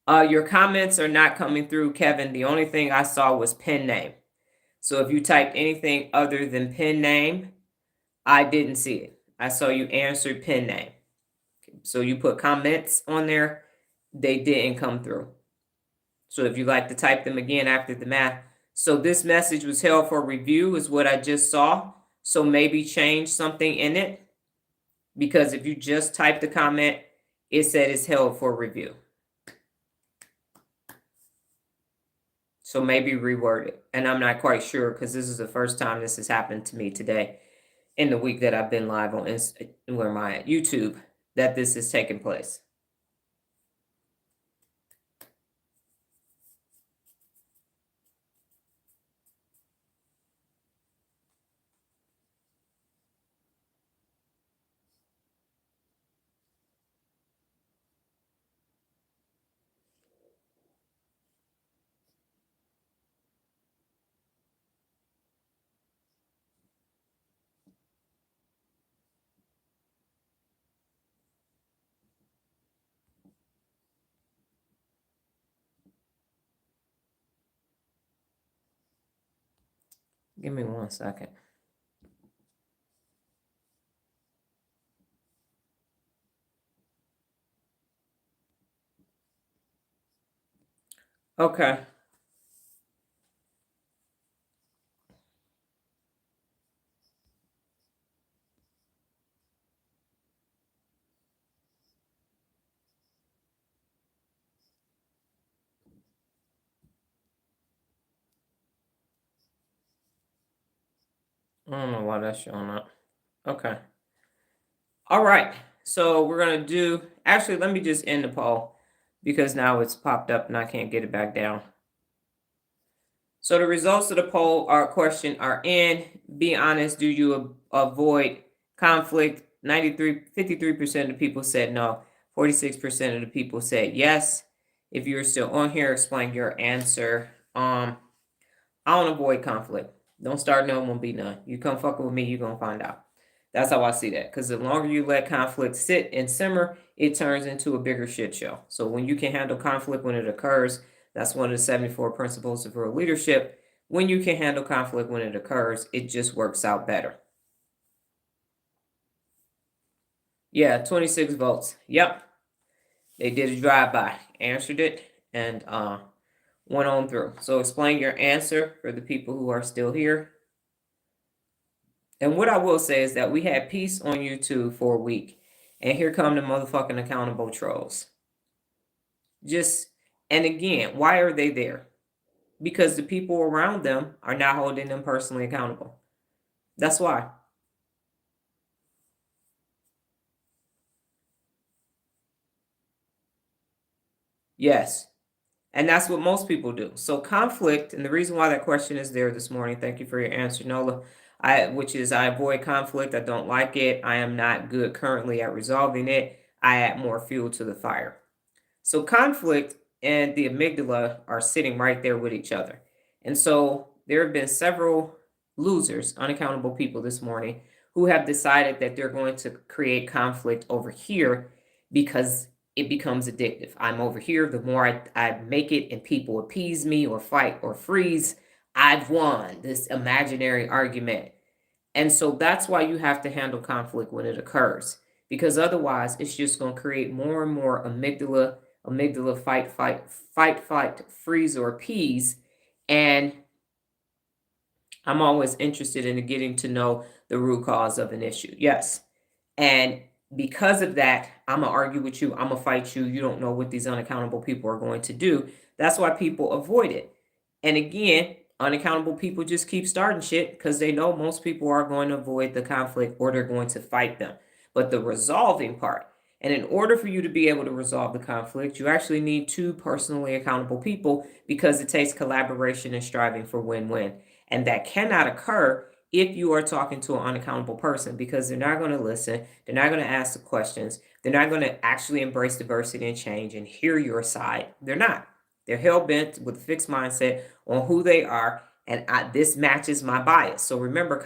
your comments are not coming through, Kevin. The only thing I saw was pen name. So if you typed anything other than pen name, I didn't see it. I saw you answered pen name. So you put comments on there, they didn't come through. So if you like to type them again after the math. So this message was held for review is what I just saw. So maybe change something in it. Because if you just type the comment, it said it's held for review. So maybe reword it. And I'm not quite sure because this is the first time this has happened to me today in the week that I've been live on where am I at? YouTube, that this has taken place. Give me 1 second. Okay. I don't know why that's showing up. Okay. All right. So we're going to do, actually, let me just end the poll because now it's popped up and I can't get it back down. So the results of the poll are question are in. Be honest, do you avoid conflict? 53% of the people said no. 46% of the people said yes. If you're still on here, explain your answer. I don't avoid conflict. Don't start none, won't be none. You come fucking with me, you're gonna find out. That's how I see that. Because the longer you let conflict sit and simmer, it turns into a bigger shit show. So when you can handle conflict when it occurs, that's one of the 74 principles of real leadership. When you can handle conflict when it occurs, it just works out better. Yeah, 26 votes. Yep. They did a drive-by, answered it, and went on through. So explain your answer for the people who are still here. And what I will say is that we had peace on YouTube for a week, and here come the motherfucking accountable trolls. Just, and again, why are they there? Because the people around them are not holding them personally accountable. That's why. Yes. And that's what most people do. So conflict, and the reason why that question is there this morning, thank you for your answer, Nola. Which is I avoid conflict. I don't like it. I am not good currently at resolving it. I add more fuel to the fire. So conflict and the amygdala are sitting right there with each other. And so there have been several losers, unaccountable people this morning who have decided that they're going to create conflict over here because it becomes addictive. I'm over here. The more I make it and people appease me or fight or freeze, I've won this imaginary argument. And so that's why you have to handle conflict when it occurs, because otherwise it's just going to create more and more amygdala fight, freeze, or appease. And I'm always interested in getting to know the root cause of an issue. Yes. And because of that, I'm going to argue with you. I'm going to fight you. You don't know what these unaccountable people are going to do. That's why people avoid it. And again, unaccountable people just keep starting shit because they know most people are going to avoid the conflict or they're going to fight them. But the resolving part, and in order for you to be able to resolve the conflict, you actually need two personally accountable people because it takes collaboration and striving for win-win. And that cannot occur if you are talking to an unaccountable person because they're not going to listen, they're not going to ask the questions, they're not going to actually embrace diversity and change and hear your side. They're not. They're hell-bent with a fixed mindset on who they are, and this matches my bias. So remember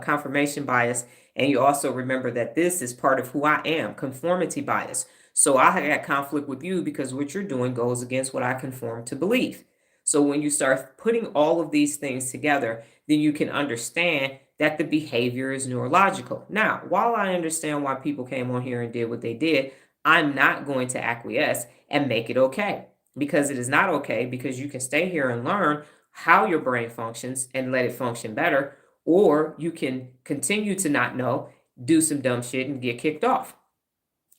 confirmation bias, and you also remember that this is part of who I am, conformity bias. So I got conflict with you because what you're doing goes against what I conform to believe. So when you start putting all of these things together, then you can understand that the behavior is neurological. Now, while I understand why people came on here and did what they did, I'm not going to acquiesce and make it okay, because it is not okay, because you can stay here and learn how your brain functions and let it function better, or you can continue to not know, do some dumb shit and get kicked off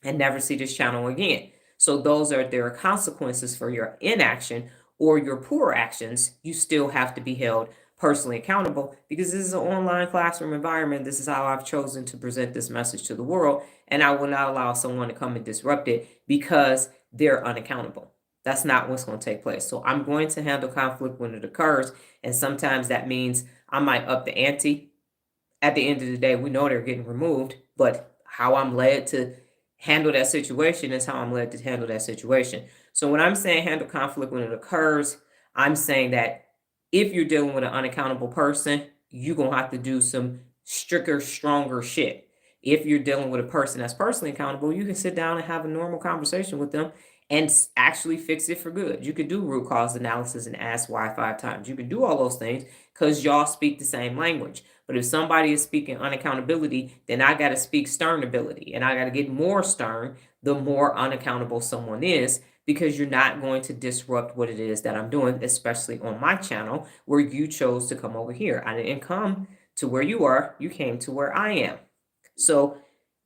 and never see this channel again. So there are consequences for your inaction or your poor actions. You still have to be held personally accountable because this is an online classroom environment. This is how I've chosen to present this message to the world, and I will not allow someone to come and disrupt it because they're unaccountable. That's not what's going to take place. So I'm going to handle conflict when it occurs, and sometimes that means I might up the ante. At the end of the day, we know they're getting removed, but how I'm led to handle that situation is how I'm led to handle that situation. So when I'm saying handle conflict when it occurs, I'm saying that if you're dealing with an unaccountable person, you're going to have to do some stricter, stronger shit. If you're dealing with a person that's personally accountable, you can sit down and have a normal conversation with them and actually fix it for good. You could do root cause analysis and ask why 5 times. You could do all those things because y'all speak the same language. But if somebody is speaking unaccountability, then I got to speak stern ability, and I got to get more stern the more unaccountable someone is, because you're not going to disrupt what it is that I'm doing, especially on my channel where you chose to come over here. I didn't come to where you are, you came to where I am. So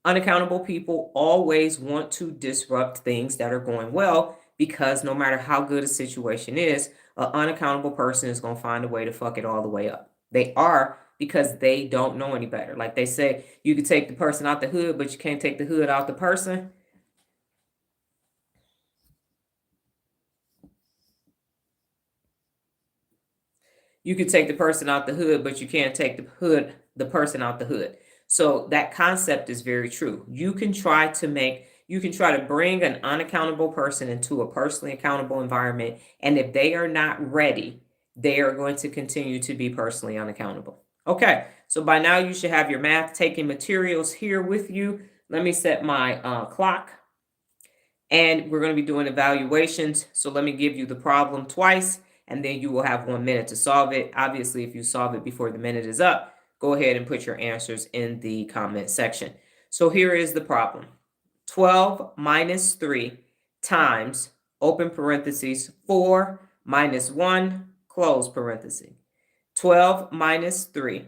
unaccountable people always want to disrupt things that are going well, because no matter how good a situation is, an unaccountable person is going to find a way to fuck it all the way up. They are, because they don't know any better. Like they say, you can take the person out the hood, but you can't take the hood out the person. You can take the person out the hood, but you can't take the person out the hood. So that concept is very true. You can try to bring an unaccountable person into a personally accountable environment, and if they are not ready, they are going to continue to be personally unaccountable. Okay, so by now you should have your math taking materials here with you. Let me set my clock, and we're going to be doing evaluations. So let me give you the problem twice, and then you will have 1 minute to solve it. Obviously, if you solve it before the minute is up, go ahead and put your answers in the comment section. So here is the problem. 12 minus 3 times, open parentheses, 4 minus 1, close parenthesis. 12 minus 3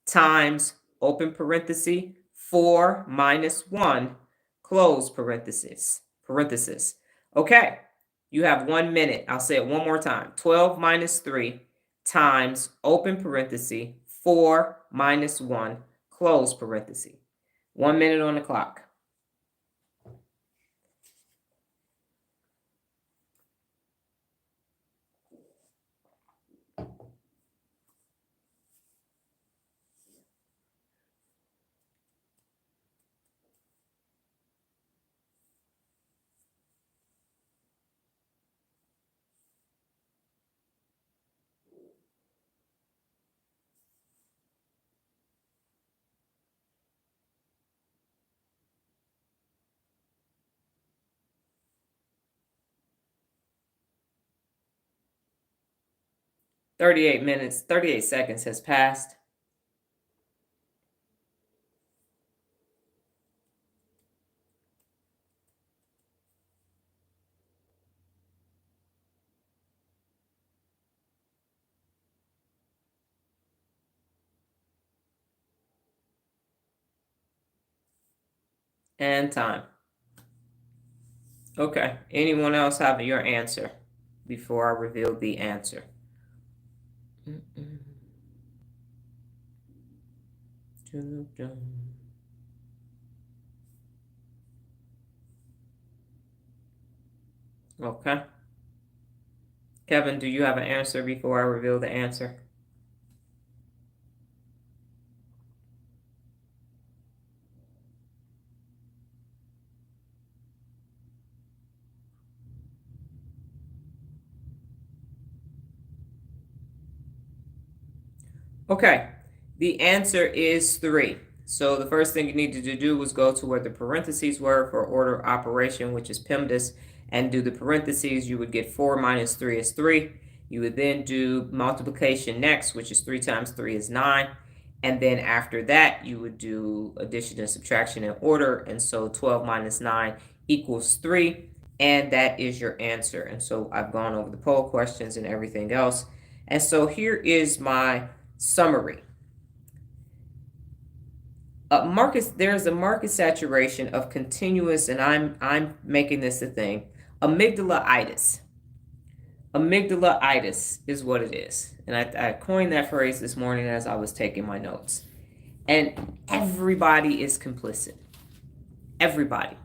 times, open parenthesis, 4 minus 1, close parenthesis. Okay, you have 1 minute. I'll say it one more time. 12 minus 3 times, open parenthesis, 4 minus 1, close parenthesis. 1 minute on the clock. .38 minutes, 38 seconds has passed. And time. Okay, anyone else have your answer before I reveal the answer? Okay. Kevin, do you have an answer before I reveal the answer? Okay, the answer is 3. So the first thing you needed to do was go to where the parentheses were for order of operation, which is PEMDAS, and do the parentheses. You would get 4 minus 3 is 3. You would then do multiplication next, which is 3 times 3 is 9. And then after that, you would do addition and subtraction in order. And so 12 minus 9 equals 3. And that is your answer. And so I've gone over the poll questions and everything else. And so here is my summary. There's a market saturation of continuous, and I'm making this a thing, amygdala-itis. Amygdala-itis is what it is. And I coined that phrase this morning as I was taking my notes. And everybody is complicit. Everybody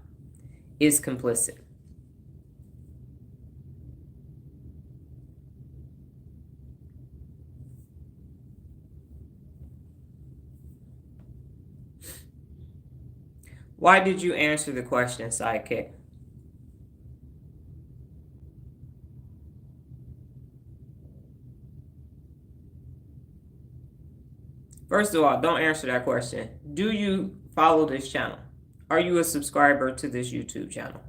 is complicit. Why did you answer the question, Sidekick? First of all, don't answer that question. Do you follow this channel? Are you a subscriber to this YouTube channel?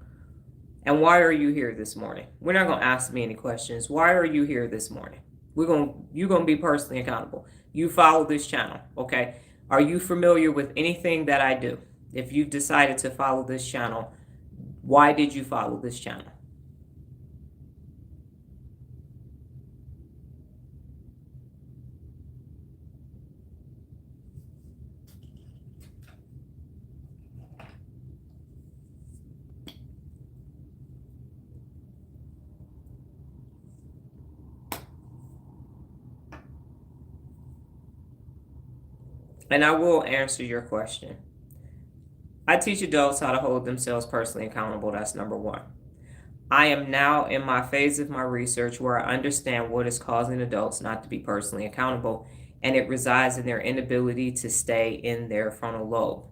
And why are you here this morning? We're not going to ask me any questions. Why are you here this morning? You're going to be personally accountable. You follow this channel, okay? Are you familiar with anything that I do? If you've decided to follow this channel, why did you follow this channel? And I will answer your question. I teach adults how to hold themselves personally accountable. That's number one. I am now in my phase of my research where I understand what is causing adults not to be personally accountable, and it resides in their inability to stay in their frontal lobe.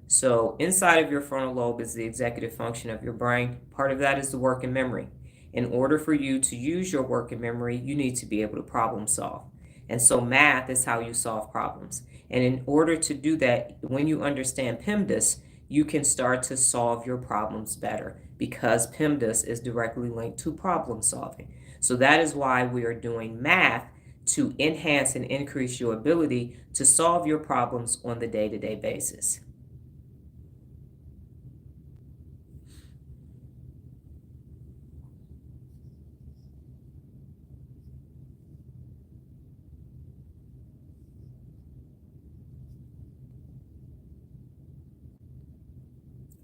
So, inside of your frontal lobe is the executive function of your brain. Part of that is the working memory. In order for you to use your working memory, you need to be able to problem solve. And so, math is how you solve problems. And in order to do that, when you understand PEMDAS, you can start to solve your problems better because PEMDAS is directly linked to problem solving. So, that is why we are doing math to enhance and increase your ability to solve your problems on the day-to-day basis.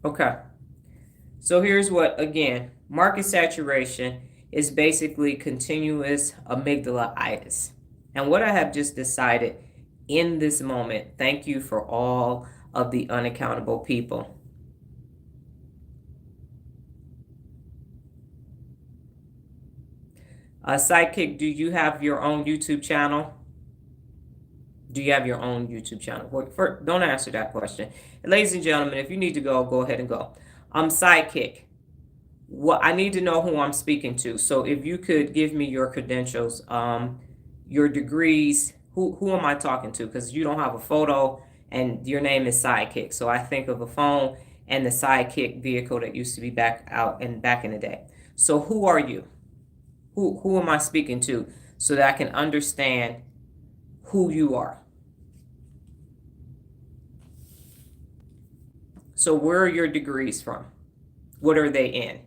Okay, so here's what, again, market saturation is basically continuous amygdala-itis. And what I have just decided in this moment, thank you for all of the unaccountable people. Sidekick, do you have your own YouTube channel? Do you have your own YouTube channel? Don't answer that question. Ladies and gentlemen, if you need to go ahead and go. Sidekick. I need to know who I'm speaking to. So if you could give me your credentials, your degrees, who am I talking to? Because you don't have a photo and your name is Sidekick. So I think of a phone and the Sidekick vehicle that used to be back in the day. So who are you? Who am I speaking to so that I can understand who you are? So where are your degrees from? What are they in?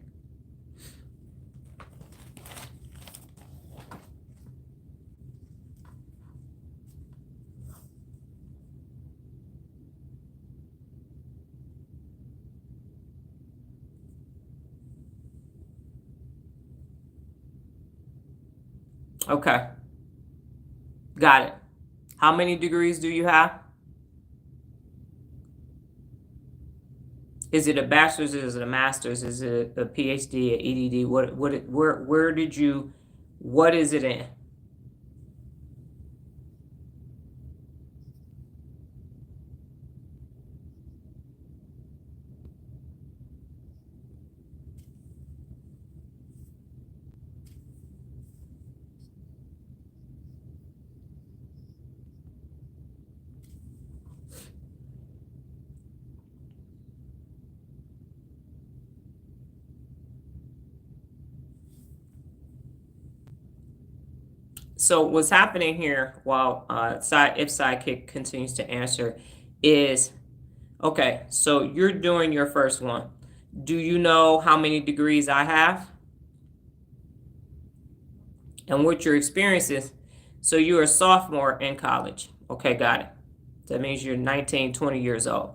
Okay, got it. How many degrees do you have? Is it a bachelor's? Is it a master's? Is it a PhD, a EDD? Where did you, what is it in? So what's happening here while if Sidekick continues to answer is, okay, so you're doing your first one. Do you know how many degrees I have? And what your experience is? So you're a sophomore in college. Okay, got it. That means you're 19, 20 years old.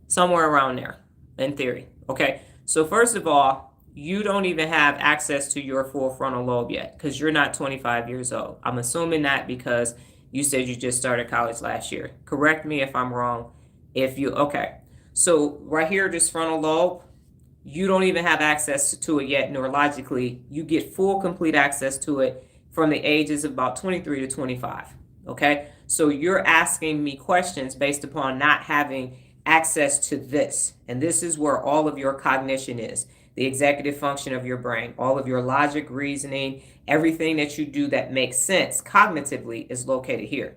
Somewhere around there, in theory. Okay, so first of all, you don't even have access to your full frontal lobe yet because you're not 25 years old. I'm assuming that because you said you just started college last year. Correct me if I'm wrong. Okay. So right here, this frontal lobe, you don't even have access to it yet neurologically. You get full, complete access to it from the ages of about 23 to 25. Okay, so you're asking me questions based upon not having access to this. And this is where all of your cognition is, the executive function of your brain, all of your logic, reasoning, everything that you do that makes sense cognitively is located here.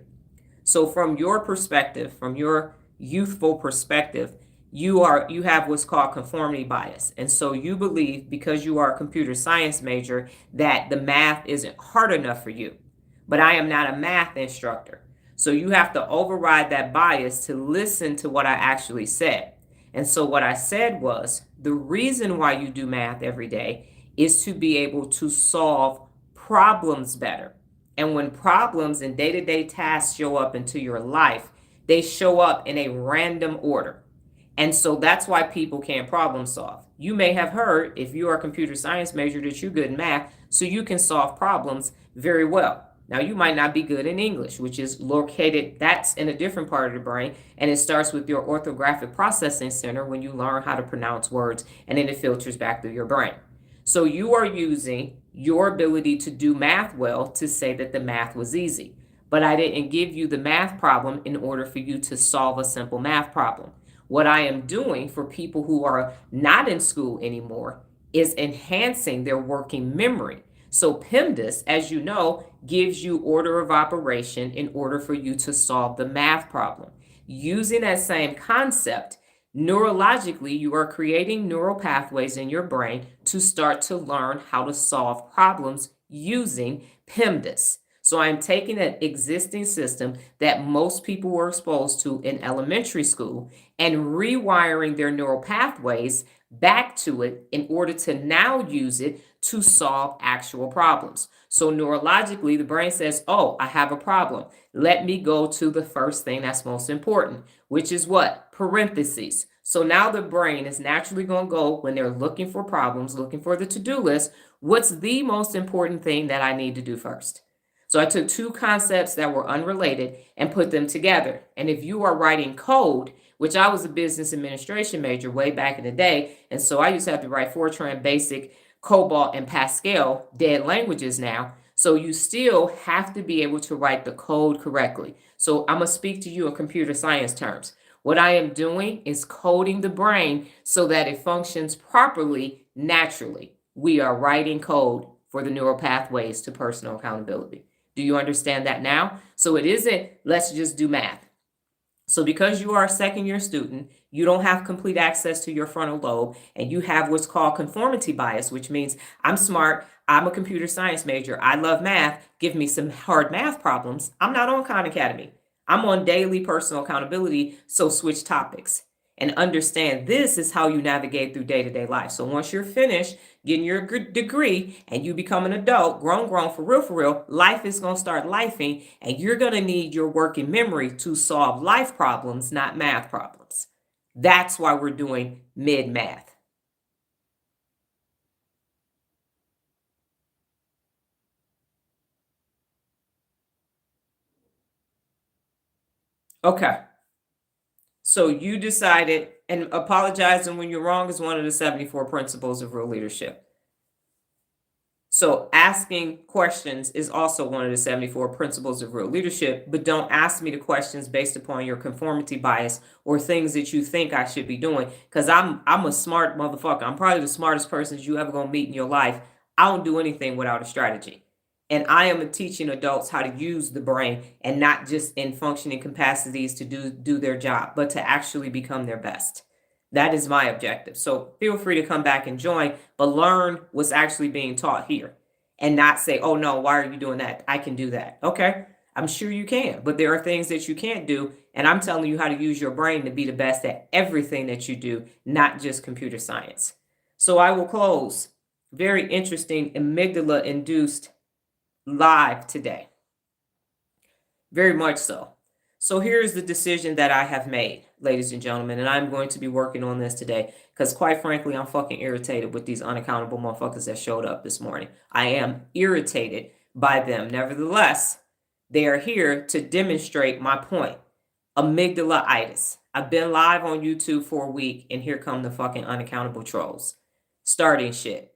So from your perspective, from your youthful perspective, You have what's called conformity bias. And so you believe, because you are a computer science major, that the math isn't hard enough for you. But I am not a math instructor. So you have to override that bias to listen to what I actually said. And so what I said was, the reason why you do math every day is to be able to solve problems better. And when problems and day-to-day tasks show up into your life, they show up in a random order. And so that's why people can't problem solve. You may have heard, if you are a computer science major, that you're good in math, so you can solve problems very well. Now, you might not be good in English, which is located, that's in a different part of the brain, and it starts with your orthographic processing center when you learn how to pronounce words, and then it filters back through your brain. So you are using your ability to do math well to say that the math was easy. But I didn't give you the math problem in order for you to solve a simple math problem. What I am doing for people who are not in school anymore is enhancing their working memory. So PEMDAS, as you know, gives you order of operation in order for you to solve the math problem. Using that same concept, neurologically, you are creating neural pathways in your brain to start to learn how to solve problems using PEMDAS. So I'm taking an existing system that most people were exposed to in elementary school and rewiring their neural pathways back to it in order to now use it to solve actual problems. So neurologically, the brain says, oh, I have a problem. Let me go to the first thing that's most important, which is what? Parentheses. So now the brain is naturally going to go, when they're looking for problems, looking for the to-do list, what's the most important thing that I need to do first? So I took two concepts that were unrelated and put them together. And if you are writing code, which I was a business administration major way back in the day, and so I used to have to write Fortran, Basic, COBOL, and Pascal, dead languages now. So you still have to be able to write the code correctly. So I'm going to speak to you in computer science terms. What I am doing is coding the brain so that it functions properly naturally. We are writing code for the neural pathways to personal accountability. Do you understand that now? So it isn't, let's just do math. So because you are a second-year student, you don't have complete access to your frontal lobe, and you have what's called conformity bias, which means I'm smart, I'm a computer science major, I love math, give me some hard math problems. I'm not on Khan Academy. I'm on daily personal accountability, so switch topics. And understand this is how you navigate through day-to-day life. So once you're finished getting your degree and you become an adult, grown for real, life is going to start lifing, and you're going to need your working memory to solve life problems, not math problems. That's why we're doing mid-math. Okay. So you decided, and apologizing when you're wrong is one of the 74 principles of real leadership. So asking questions is also one of the 74 principles of real leadership, but don't ask me the questions based upon your conformity bias or things that you think I should be doing, because I'm a smart motherfucker. I'm probably the smartest person you ever gonna meet in your life. I don't do anything without a strategy. And I am teaching adults how to use the brain, and not just in functioning capacities to do their job, but to actually become their best. That is my objective. So feel free to come back and join, but learn what's actually being taught here and not say, oh no, why are you doing that? I can do that. Okay, I'm sure you can, but there are things that you can't do. And I'm telling you how to use your brain to be the best at everything that you do, not just computer science. So I will close. Very interesting amygdala induced live today. Very much so. So here's the decision that I have made, ladies and gentlemen, and I'm going to be working on this today because, quite frankly, I'm fucking irritated with these unaccountable motherfuckers that showed up this morning. I am irritated by them. Nevertheless, they are here to demonstrate my point. Amygdala-itis. I've been live on YouTube for a week, and here come the fucking unaccountable trolls. Starting shit.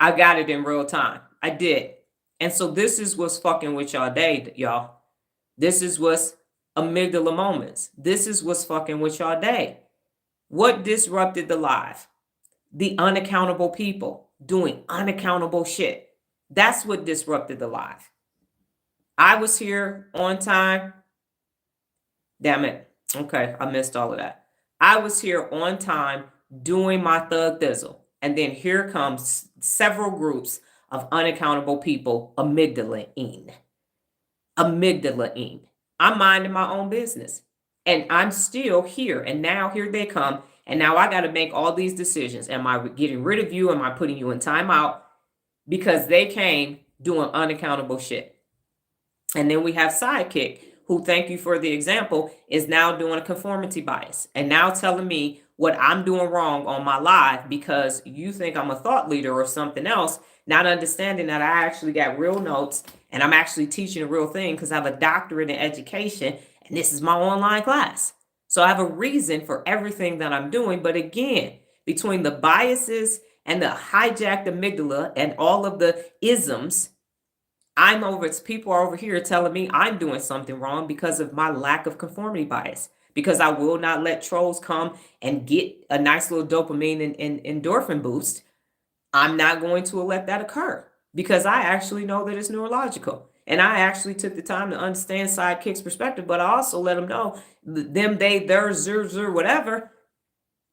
I got it in real time. I did. And so this is what's fucking with y'all day, y'all. This is what's amygdala moments. This is what's fucking with y'all day. What disrupted the live? The unaccountable people doing unaccountable shit. That's what disrupted the live. I was here on time. Damn it. Okay, I missed all of that. I was here on time doing my thug thizzle. And then here comes several groups of unaccountable people amygdalaing. Amygdalaing. I'm minding my own business. And I'm still here. And now here they come. And now I got to make all these decisions. Am I getting rid of you? Am I putting you in timeout? Because they came doing unaccountable shit. And then we have Sidekick, who, thank you for the example, is now doing a conformity bias and now telling me what I'm doing wrong on my live because you think I'm a thought leader or something else, not understanding that I actually got real notes and I'm actually teaching a real thing because I have a doctorate in education and this is my online class. So I have a reason for everything that I'm doing. But again, between the biases and the hijacked amygdala and all of the isms, people are over here telling me I'm doing something wrong because of my lack of conformity bias. Because I will not let trolls come and get a nice little dopamine and endorphin boost. I'm not going to let that occur because I actually know that it's neurological. And I actually took the time to understand Sidekick's perspective, but I also let them know them, they, their, zer, whatever.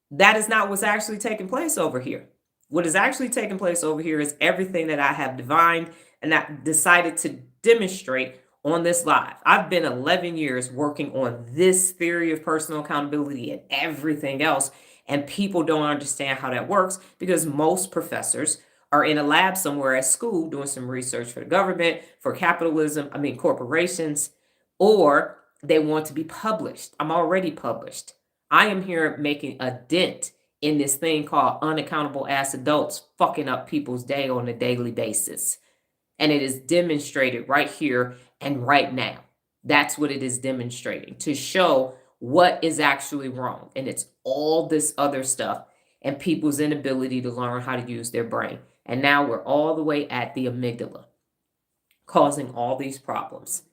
That is not what's actually taking place over here. What is actually taking place over here is everything that I have divined and I decided to demonstrate on this live. I've been 11 years working on this theory of personal accountability and everything else. And people don't understand how that works because most professors are in a lab somewhere at school doing some research for the government, for corporations, or they want to be published. I'm already published. I am here making a dent in this thing called unaccountable ass adults fucking up people's day on a daily basis. And it is demonstrated right here and right now. That's what it is demonstrating to show what is actually wrong. And it's all this other stuff and people's inability to learn how to use their brain. And now we're all the way at the amygdala, causing all these problems.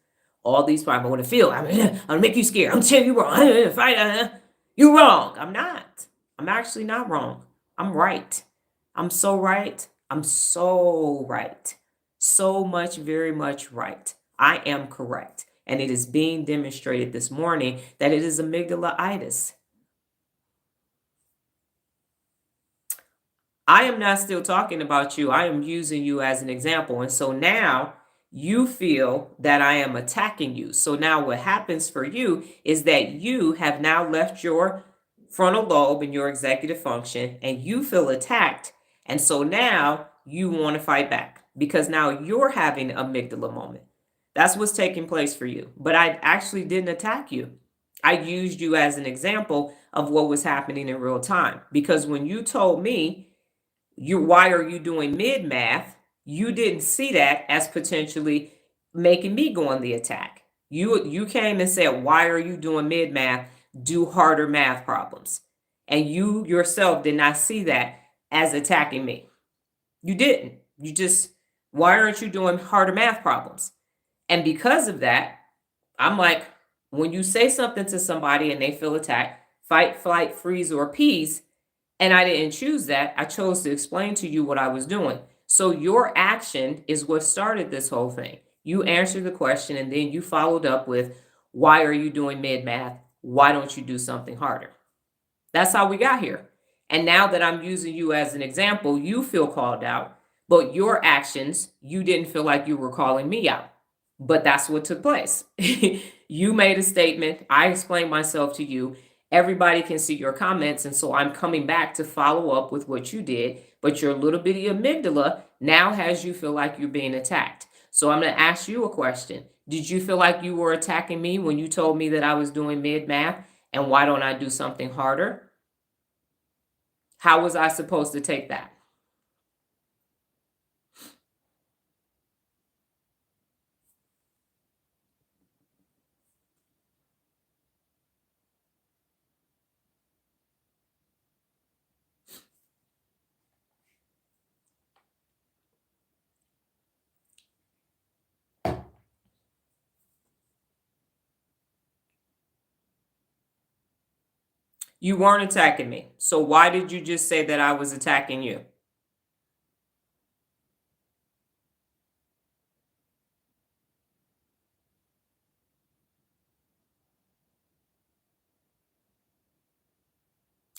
All these problems. I want to feel, I'm gonna make you scared. I'm telling you wrong. Fight. You're wrong. I'm not. I'm actually not wrong. I'm right. I'm so right. I'm so right. So much, very much right. I am correct. And it is being demonstrated this morning that it is amygdala-itis. I am not still talking about you. I am using you as an example. And so now you feel that I am attacking you. So now what happens for you is that you have now left your frontal lobe and your executive function and you feel attacked. And so now you want to fight back because now you're having an amygdala moment. That's what's taking place for you. But I actually didn't attack you. I used you as an example of what was happening in real time. Because when you told me, why are you doing mid math? You didn't see that as potentially making me go on the attack. You came and said, why are you doing mid math? Do harder math problems. And you yourself did not see that as attacking me. You didn't. You just, why aren't you doing harder math problems? And because of that, I'm like, when you say something to somebody and they feel attacked, fight, flight, freeze, or appease, and I didn't choose that. I chose to explain to you what I was doing. So your action is what started this whole thing. You answered the question and then you followed up with, why are you doing mid math? Why don't you do something harder? That's how we got here. And now that I'm using you as an example, you feel called out, but your actions, you didn't feel like you were calling me out. But that's what took place. You made a statement. I explained myself to you. Everybody can see your comments. And so I'm coming back to follow up with what you did. But your little bitty amygdala now has you feel like you're being attacked. So I'm going to ask you a question. Did you feel like you were attacking me when you told me that I was doing mid math? And why don't I do something harder? How was I supposed to take that? You weren't attacking me. So why did you just say that I was attacking you?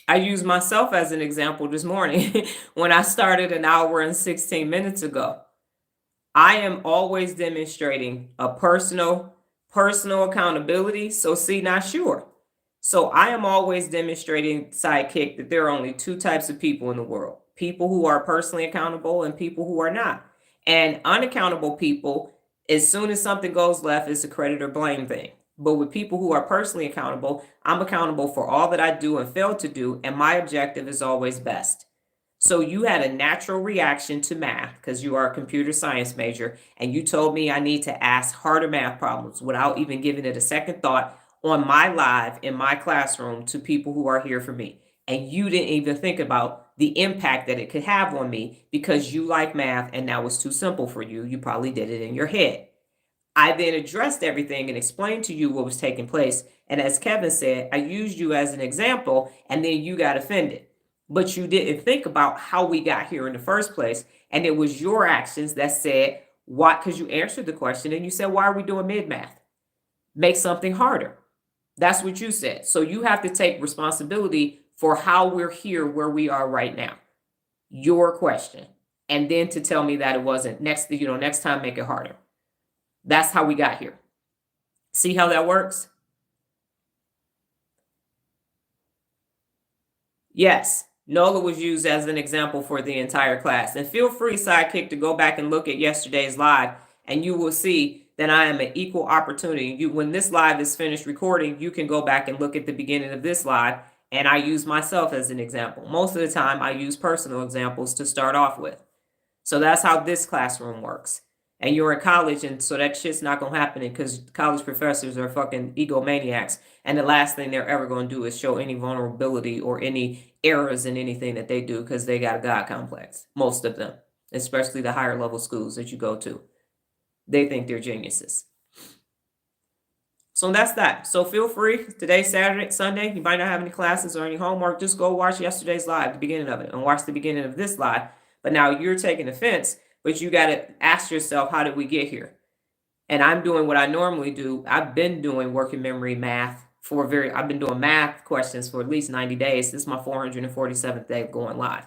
I used myself as an example this morning when I started an hour and 16 minutes ago. I am always demonstrating a personal accountability. So see, not sure. So I am always demonstrating, sidekick, that there are only two types of people in the world: people who are personally accountable and people who are not. And unaccountable people, as soon as something goes left, it's a credit or blame thing. But with people who are personally accountable, I'm accountable for all that I do and fail to do, and my objective is always best. So you had a natural reaction to math because you are a computer science major, and you told me I need to ask harder math problems without even giving it a second thought on my live in my classroom to people who are here for me. And you didn't even think about the impact that it could have on me because you like math and that was too simple for you. You probably did it in your head. I then addressed everything and explained to you what was taking place. And as Kevin said, I used you as an example, and then you got offended. But you didn't think about how we got here in the first place. And it was your actions that said, why? Because you answered the question and you said, why are we doing mid math? Make something harder. That's what you said. So you have to take responsibility for how we're here where we are right now. Your question. And then to tell me that it wasn't next time, make it harder. That's how we got here. See how that works? Yes, NOLA was used as an example for the entire class. And feel free, Sidekick, to go back and look at yesterday's live, and you will see that I am an equal opportunity. When this live is finished recording, you can go back and look at the beginning of this live, and I use myself as an example. Most of the time, I use personal examples to start off with. So that's how this classroom works. And you're in college, and so that shit's not going to happen because college professors are fucking egomaniacs. And the last thing they're ever going to do is show any vulnerability or any errors in anything that they do because they got a God complex. Most of them, especially the higher level schools that you go to. They think they're geniuses. So that's that. So feel free. Today's Saturday, Sunday. You might not have any classes or any homework. Just go watch yesterday's live, the beginning of it, and watch the beginning of this live. But now you're taking offense, but you got to ask yourself, how did we get here? And I'm doing what I normally do. I've been doing working memory math I've been doing math questions for at least 90 days. This is my 447th day of going live.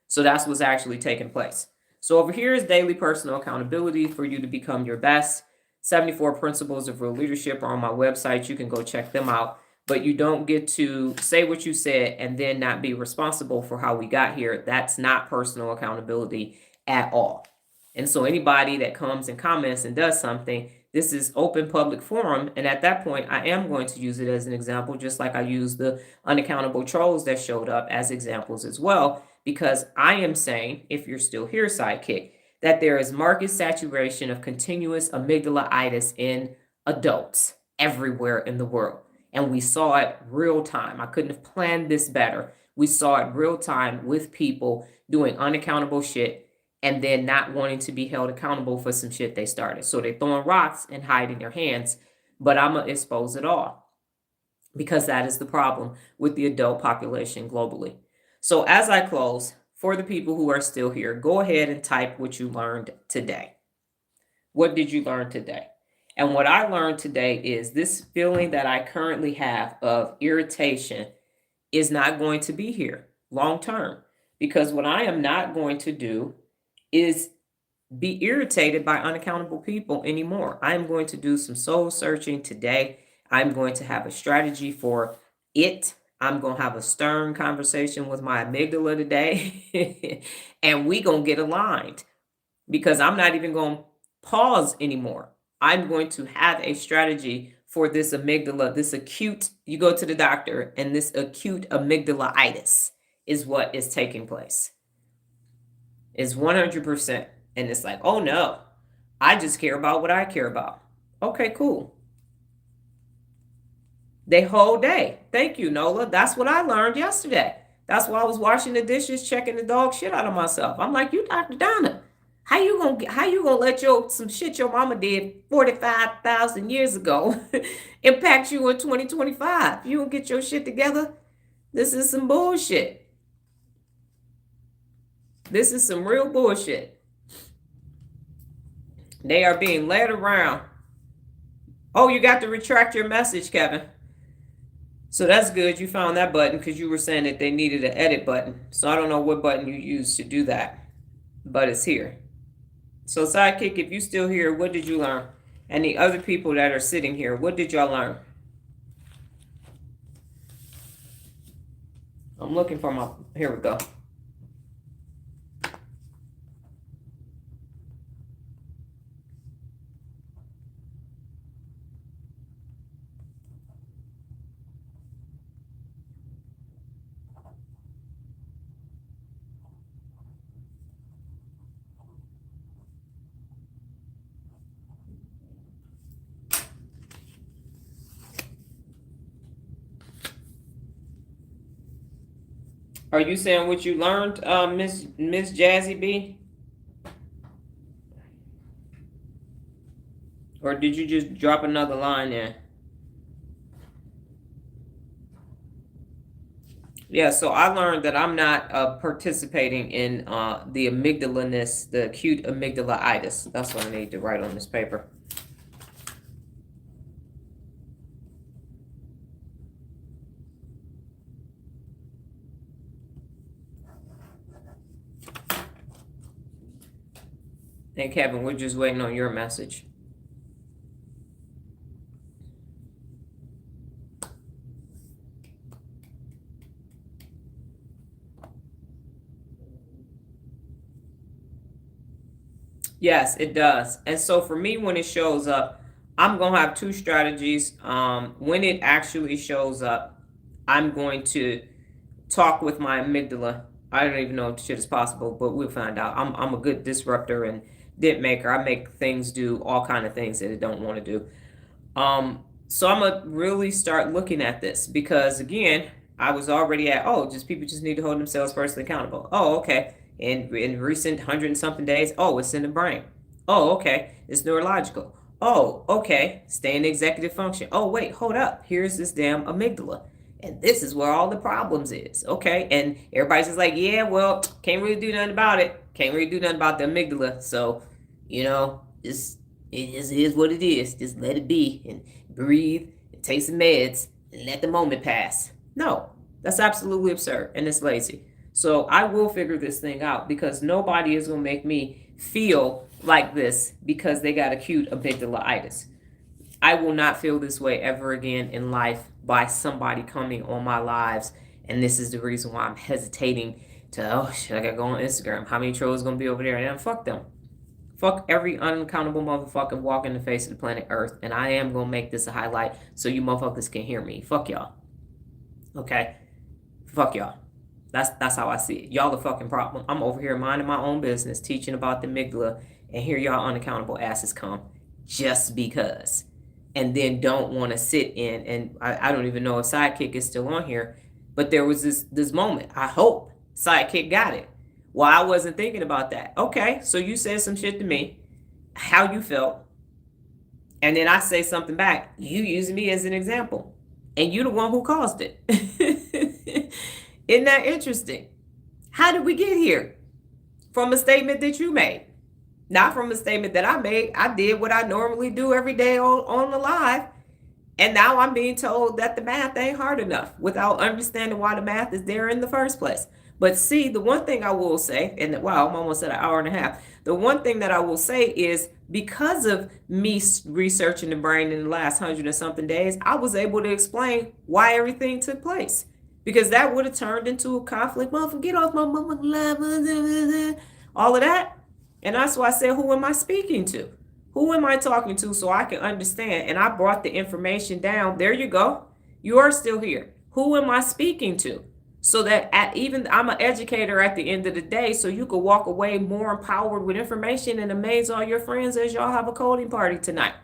So that's what's actually taking place. So over here is daily personal accountability for you to become your best. 74 principles of real leadership are on my website. You can go check them out. But you don't get to say what you said and then not be responsible for how we got here. That's not personal accountability at all. And so anybody that comes and comments and does something, this is open public forum. And at that point, I am going to use it as an example, just like I used the unaccountable trolls that showed up as examples as well, because I am saying, if you're still here, Sidekick, that there is market saturation of continuous amygdala-itis in adults everywhere in the world. And we saw it real time. I couldn't have planned this better. We saw it real time with people doing unaccountable shit and then not wanting to be held accountable for some shit they started. So they're throwing rocks and hiding their hands, but I'm going to expose it all because that is the problem with the adult population globally. So as I close, for the people who are still here, go ahead and type what you learned today. What did you learn today? And what I learned today is this feeling that I currently have of irritation is not going to be here long term, because what I am not going to do is be irritated by unaccountable people anymore. I'm going to do some soul searching today. I'm going to have a strategy for it. I'm going to have a stern conversation with my amygdala today. And we going to get aligned because I'm not even going to pause anymore. I'm going to have a strategy for this amygdala, this acute, you go to the doctor and this acute amygdala-itis is what is taking place. Is 100%. And it's like, oh no, I just care about what I care about. Okay, cool. The whole day. Thank you, Nola. That's what I learned yesterday. That's why I was washing the dishes, checking the dog shit out of myself. I'm like, you Dr. Donna, how you gonna let some shit your mama did 45,000 years ago impact you in 2025? You don't get your shit together. This is some bullshit. This is some real bullshit. They are being led around. Oh, you got to retract your message, Kevin. So that's good. You found that button because you were saying that they needed an edit button. So I don't know what button you used to do that, but it's here. So Sidekick, if you still here, what did you learn? And the other people that are sitting here, what did y'all learn? I'm looking for my, here we go. Are you saying what you learned, Miss Jazzy B? Or did you just drop another line there? Yeah, so I learned that I'm not participating in the amygdalaness, the acute amygdalitis. That's what I need to write on this paper. And Kevin, we're just waiting on your message. Yes, it does. And so for me, when it shows up, I'm going to have two strategies. When it actually shows up, I'm going to talk with my amygdala. I don't even know if shit is possible, but we'll find out. I'm a good disruptor and dent maker. I make things do all kind of things that it don't want to do. So I'm gonna really start looking at this because again, I was already at just people just need to hold themselves personally accountable. Oh, okay. In recent 100 and something days, it's in the brain. Oh, okay. It's neurological. Oh, okay. Stay in executive function. Oh, wait, hold up. Here's this damn amygdala. And this is where all the problems is. Okay. And everybody's just like, yeah, well, can't really do nothing about it. Can't really do nothing about the amygdala. So, it just is what it is. Just let it be and breathe and take some meds and let the moment pass. No, that's absolutely absurd and it's lazy. So I will figure this thing out because nobody is going to make me feel like this because they got acute amygdalitis. I will not feel this way ever again in life by somebody coming on my lives. And this is the reason why I'm hesitating to, shit, I got to go on Instagram. How many trolls going to be over there? And fuck them. Fuck every unaccountable motherfucker walking the face of the planet Earth. And I am going to make this a highlight so you motherfuckers can hear me. Fuck y'all. Okay? Fuck y'all. That's how I see it. Y'all the fucking problem. I'm over here minding my own business, teaching about the amygdala, and here y'all unaccountable asses come just because. And then don't want to sit in, and I don't even know if Sidekick is still on here, but there was this moment. I hope Sidekick got it. Well, I wasn't thinking about that. Okay, so you said some shit to me, how you felt, and then I say something back. You using me as an example, and you the one who caused it. Isn't that interesting? How did we get here? From a statement that you made. Not from a statement that I made. I did what I normally do every day on the live. And now I'm being told that the math ain't hard enough without understanding why the math is there in the first place. But see, the one thing I will say, and wow, I'm almost at an hour and a half. The one thing that I will say is because of me researching the brain in the last 100 and something days, I was able to explain why everything took place. Because that would have turned into a conflict. Motherfucker, get off my motherfucking live. All of that. And that's why I said, who am I speaking to? Who am I talking to so I can understand? And I brought the information down. There you go. You are still here. Who am I speaking to? So that even I'm an educator at the end of the day, so you could walk away more empowered with information and amaze all your friends as y'all have a coding party tonight.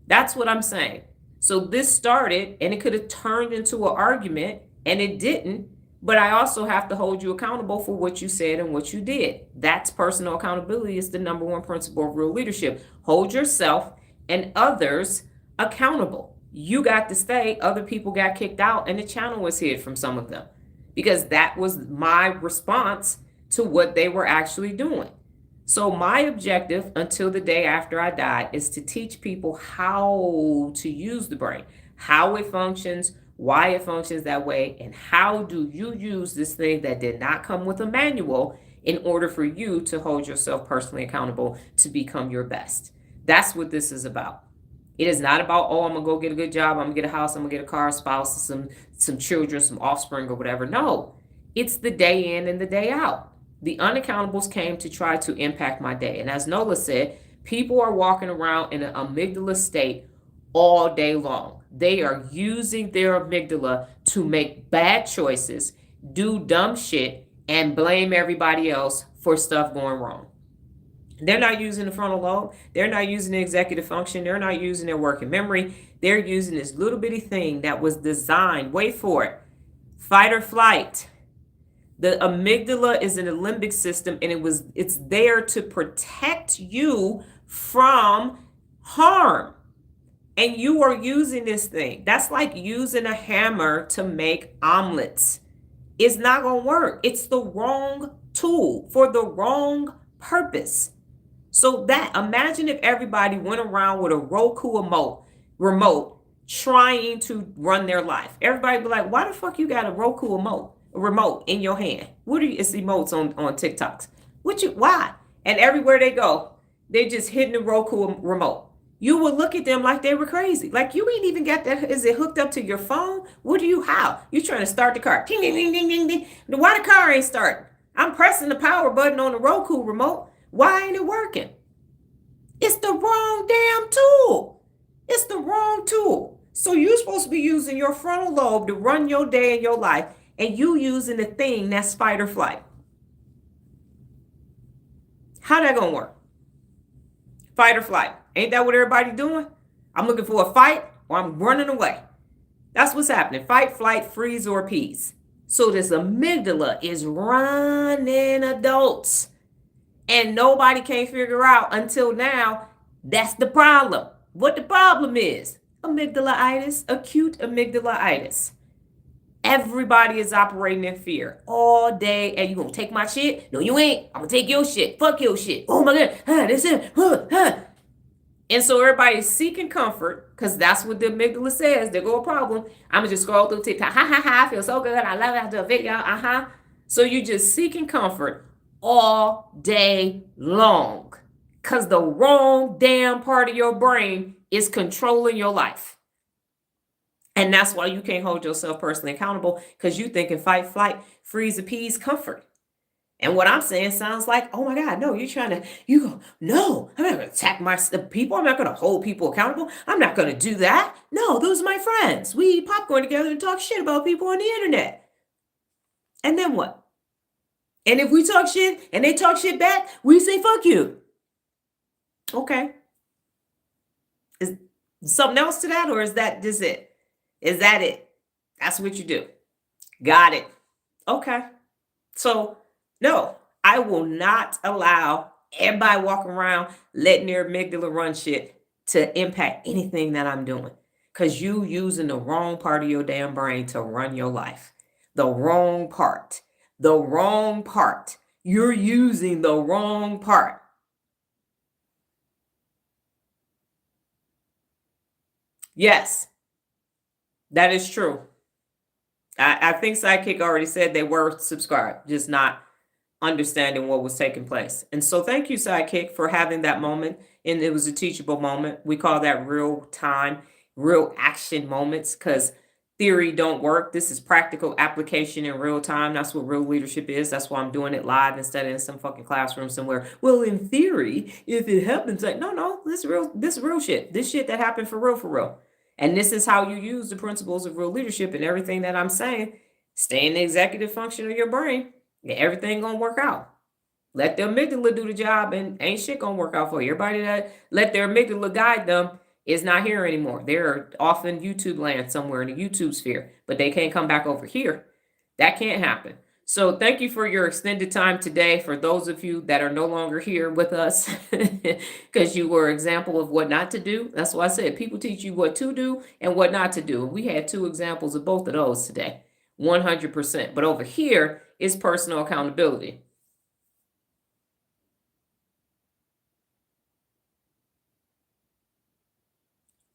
That's what I'm saying. So this started, and it could have turned into an argument, and it didn't. But I also have to hold you accountable for what you said and what you did. That's personal accountability. Is the number one principle of real leadership. Hold yourself and others accountable. You got to stay. Other people got kicked out, and the channel was hid from some of them because that was my response to what they were actually doing. So my objective until the day after I die is to teach people how to use the brain, how it functions, why it functions that way, and how do you use this thing that did not come with a manual in order for you to hold yourself personally accountable to become your best. That's what this is about. It is not about, oh, I'm gonna go get a good job, I'm gonna get a house, I'm gonna get a car, a spouse, some children, some offspring, or whatever. No, it's the day in and the day out. The unaccountables came to try to impact my day. And as Nola said, people are walking around in an amygdala state all day long. They are using their amygdala to make bad choices, do dumb shit, and blame everybody else for stuff going wrong. They're not using the frontal lobe. They're not using the executive function. They're not using their working memory. They're using this little bitty thing that was designed, wait for it, fight or flight. The amygdala is in the limbic system, and it's there to protect you from harm. And you are using this thing. That's like using a hammer to make omelets. It's not going to work. It's the wrong tool for the wrong purpose. So that, imagine if everybody went around with a Roku remote trying to run their life. Everybody be like, why the fuck you got a Roku remote in your hand? What are you, it's emotes on TikToks. Why? And everywhere they go, they're just hitting the Roku remote. You would look at them like they were crazy. Like, you ain't even got that. Is it hooked up to your phone? How? You trying to start the car. Ding, ding, ding, ding, ding, ding. Why the car ain't starting? I'm pressing the power button on the Roku remote. Why ain't it working? It's the wrong damn tool. It's the wrong tool. So you're supposed to be using your frontal lobe to run your day and your life, and you using the thing that's fight or flight. How that gonna work? Fight or flight. Ain't that what everybody doing? I'm looking for a fight or I'm running away. That's what's happening. Fight, flight, freeze, or appease. So this amygdala is running adults. And nobody can figure out until now, that's the problem. What the problem is? Amygdalitis, acute amygdalitis. Everybody is operating in fear all day. And you gonna take my shit? No, you ain't. I'm gonna take your shit. Fuck your shit. Oh my God. This is. And so everybody's seeking comfort, because that's what the amygdala says. There go a problem. I'm gonna just scroll through TikTok. I feel so good. I love it. I do a video. So you're just seeking comfort all day long, because the wrong damn part of your brain is controlling your life. And that's why you can't hold yourself personally accountable, because you think in fight, flight, freeze, appease, comfort. And what I'm saying sounds like, oh my God, no, no, I'm not going to attack my people. I'm not going to hold people accountable. I'm not going to do that. No, those are my friends. We eat popcorn together and talk shit about people on the internet. And then what? And if we talk shit and they talk shit back, we say, fuck you. Okay. Is something else to that, or is that just it? Is that it? That's what you do. Got it. Okay. So, no, I will not allow everybody walking around letting their amygdala run shit to impact anything that I'm doing. Because you using the wrong part of your damn brain to run your life. The wrong part. The wrong part. You're using the wrong part. Yes, that is true. I think Sidekick already said they were subscribed, just not understanding what was taking place. And so thank you, Sidekick, for having that moment. And it was a teachable moment. We call that real time, real action moments, because theory don't work. This is practical application in real time. That's what real leadership is. That's why I'm doing it live instead of in some fucking classroom somewhere. Well, in theory, if it happens, like, no, this is real shit. This shit that happened for real. And this is how you use the principles of real leadership, and everything that I'm saying. Stay in the executive function of your brain, and everything gonna work out. Let the amygdala do the job, and ain't shit gonna work out for you. Everybody that let their amygdala guide them is not here anymore. They're off in YouTube land somewhere in the YouTube sphere, but they can't come back over here. That can't happen. So thank you for your extended time today. For those of you that are no longer here with us, because you were an example of what not to do. That's why I said people teach you what to do and what not to do. We had 2 examples of both of those today, 100%. But over here is personal accountability.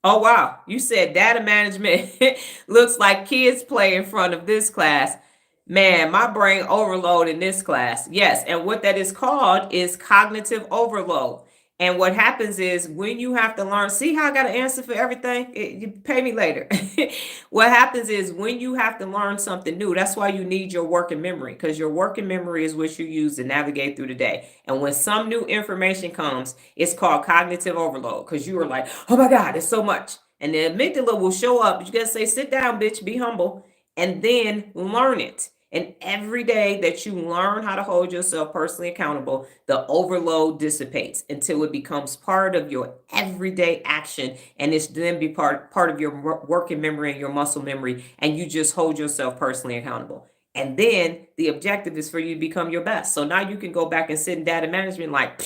Oh, wow. You said data management looks like kids play in front of this class. Man, my brain overload in this class. Yes. And what that is called is cognitive overload. And what happens is when you have to learn, see how I got an answer for everything? You pay me later. What happens is when you have to learn something new, that's why you need your working memory, because your working memory is what you use to navigate through the day. And when some new information comes, it's called cognitive overload because you are like, oh my God, it's so much. And the amygdala will show up. You gotta say, sit down, bitch, be humble, and then learn it. And every day that you learn how to hold yourself personally accountable, the overload dissipates until it becomes part of your everyday action. And it's then be part of your working memory and your muscle memory. And you just hold yourself personally accountable. And then the objective is for you to become your best. So now you can go back and sit in data management like,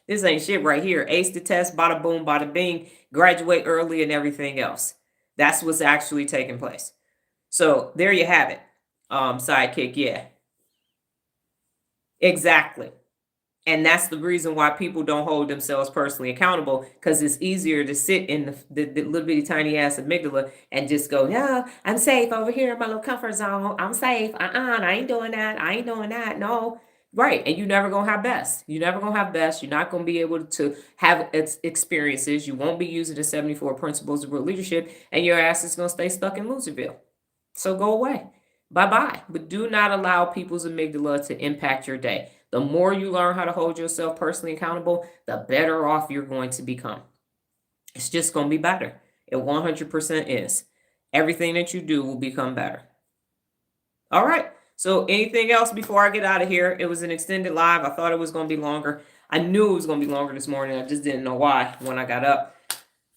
this ain't shit right here. Ace the test, bada boom, bada bing, graduate early and everything else. That's what's actually taking place. So there you have it. Sidekick, yeah. Exactly. And that's the reason why people don't hold themselves personally accountable, because it's easier to sit in the little bitty tiny ass amygdala and just go, yeah, I'm safe over here in my little comfort zone. I'm safe. I ain't doing that. I ain't doing that. No. Right. And you're never going to have best. You're never going to have best. You're not going to be able to have experiences. You won't be using the 74 principles of real leadership, and your ass is going to stay stuck in Loserville. So go away. Bye-bye. But do not allow people's amygdala to impact your day. The more you learn how to hold yourself personally accountable, the better off you're going to become. It's just going to be better. It 100% is. Everything that you do will become better. All right. So anything else before I get out of here? It was an extended live. I thought it was going to be longer. I knew it was going to be longer this morning. I just didn't know why when I got up.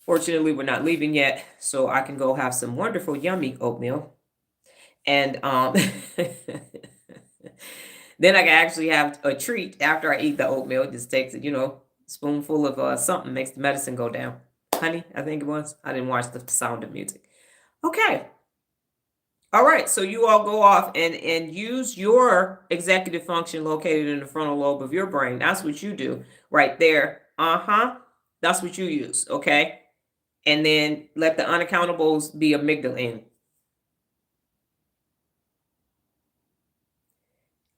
Fortunately, we're not leaving yet, so I can go have some wonderful, yummy oatmeal. And then I can actually have a treat after I eat the oatmeal. It just takes a spoonful of something, makes the medicine go down. Honey, I think it was. I didn't watch the Sound of Music. Okay. All right. So you all go off and use your executive function located in the frontal lobe of your brain. That's what you do right there. That's what you use. Okay. And then let the unaccountables be amygdala.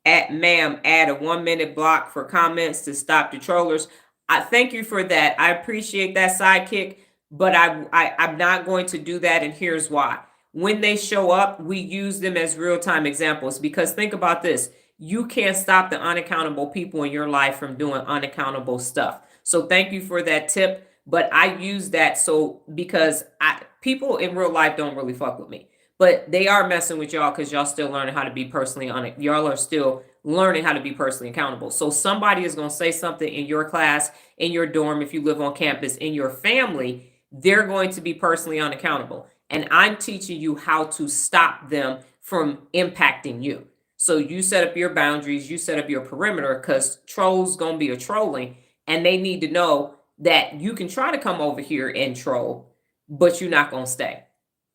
Ma'am, add a 1-minute block for comments to stop the trollers. I thank you for that. I appreciate that, sidekick, but I'm not going to do that, and here's why. When they show up, we use them as real-time examples, because think about this. You can't stop the unaccountable people in your life from doing unaccountable stuff. So thank you for that tip, but I use that because people in real life don't really fuck with me. But they are messing with y'all because y'all still learning how to be personally on it. Y'all are still learning how to be personally accountable. So somebody is going to say something in your class, in your dorm, if you live on campus, in your family, they're going to be personally unaccountable. And I'm teaching you how to stop them from impacting you. So you set up your boundaries, you set up your perimeter, because trolls going to be a trolling, and they need to know that you can try to come over here and troll, but you're not going to stay.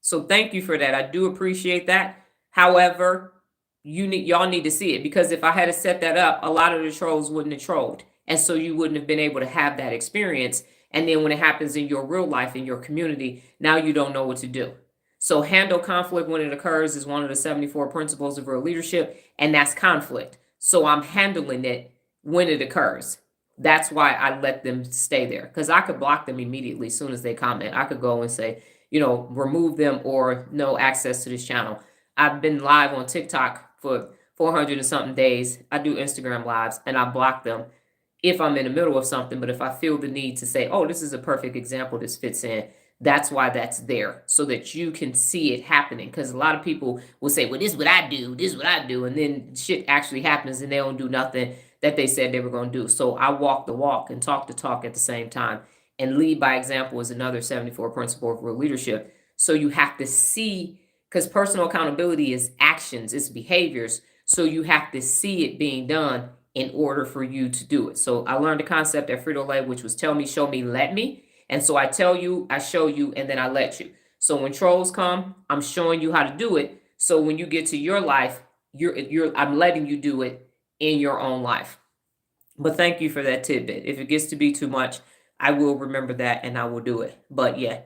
So thank you for that. I do appreciate that. However, y'all need to see it, because if I had set that up, a lot of the trolls wouldn't have trolled. And so you wouldn't have been able to have that experience. And then when it happens in your real life, in your community, now you don't know what to do. So handle conflict when it occurs is one of the 74 principles of real leadership, and that's conflict. So I'm handling it when it occurs. That's why I let them stay there, because I could block them immediately as soon as they comment. I could go and say, remove them or no access to this channel. I've been live on TikTok for 400 and something days. I do Instagram lives, and I block them if I'm in the middle of something. But if I feel the need to say, oh, this is a perfect example, this fits in, that's why that's there, so that you can see it happening. Because a lot of people will say, well, this is what I do, this is what I do. And then shit actually happens and they don't do nothing that they said they were going to do. So I walk the walk and talk the talk at the same time. And lead by example is another 74 principle of real leadership. So you have to see, because personal accountability is actions, it's behaviors. So you have to see it being done in order for you to do it. So I learned a concept at Frito-Lay, which was tell me, show me, let me. And so I tell you, I show you, and then I let you. So when trolls come, I'm showing you how to do it. So when you get to your life, I'm letting you do it in your own life. But thank you for that tidbit. If it gets to be too much, I will remember that and I will do it. But yeah,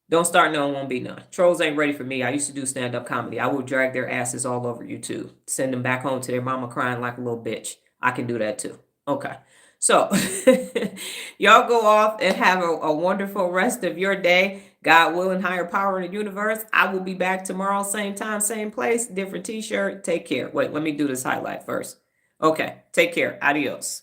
Don't start none, won't be none. Trolls ain't ready for me. I used to do stand-up comedy. I will drag their asses all over YouTube. Send them back home to their mama crying like a little bitch. I can do that too. Okay. So y'all go off and have a wonderful rest of your day. God willing, higher power in the universe. I will be back tomorrow, same time, same place, different t-shirt. Take care. Wait, let me do this highlight first. Okay. Take care. Adios.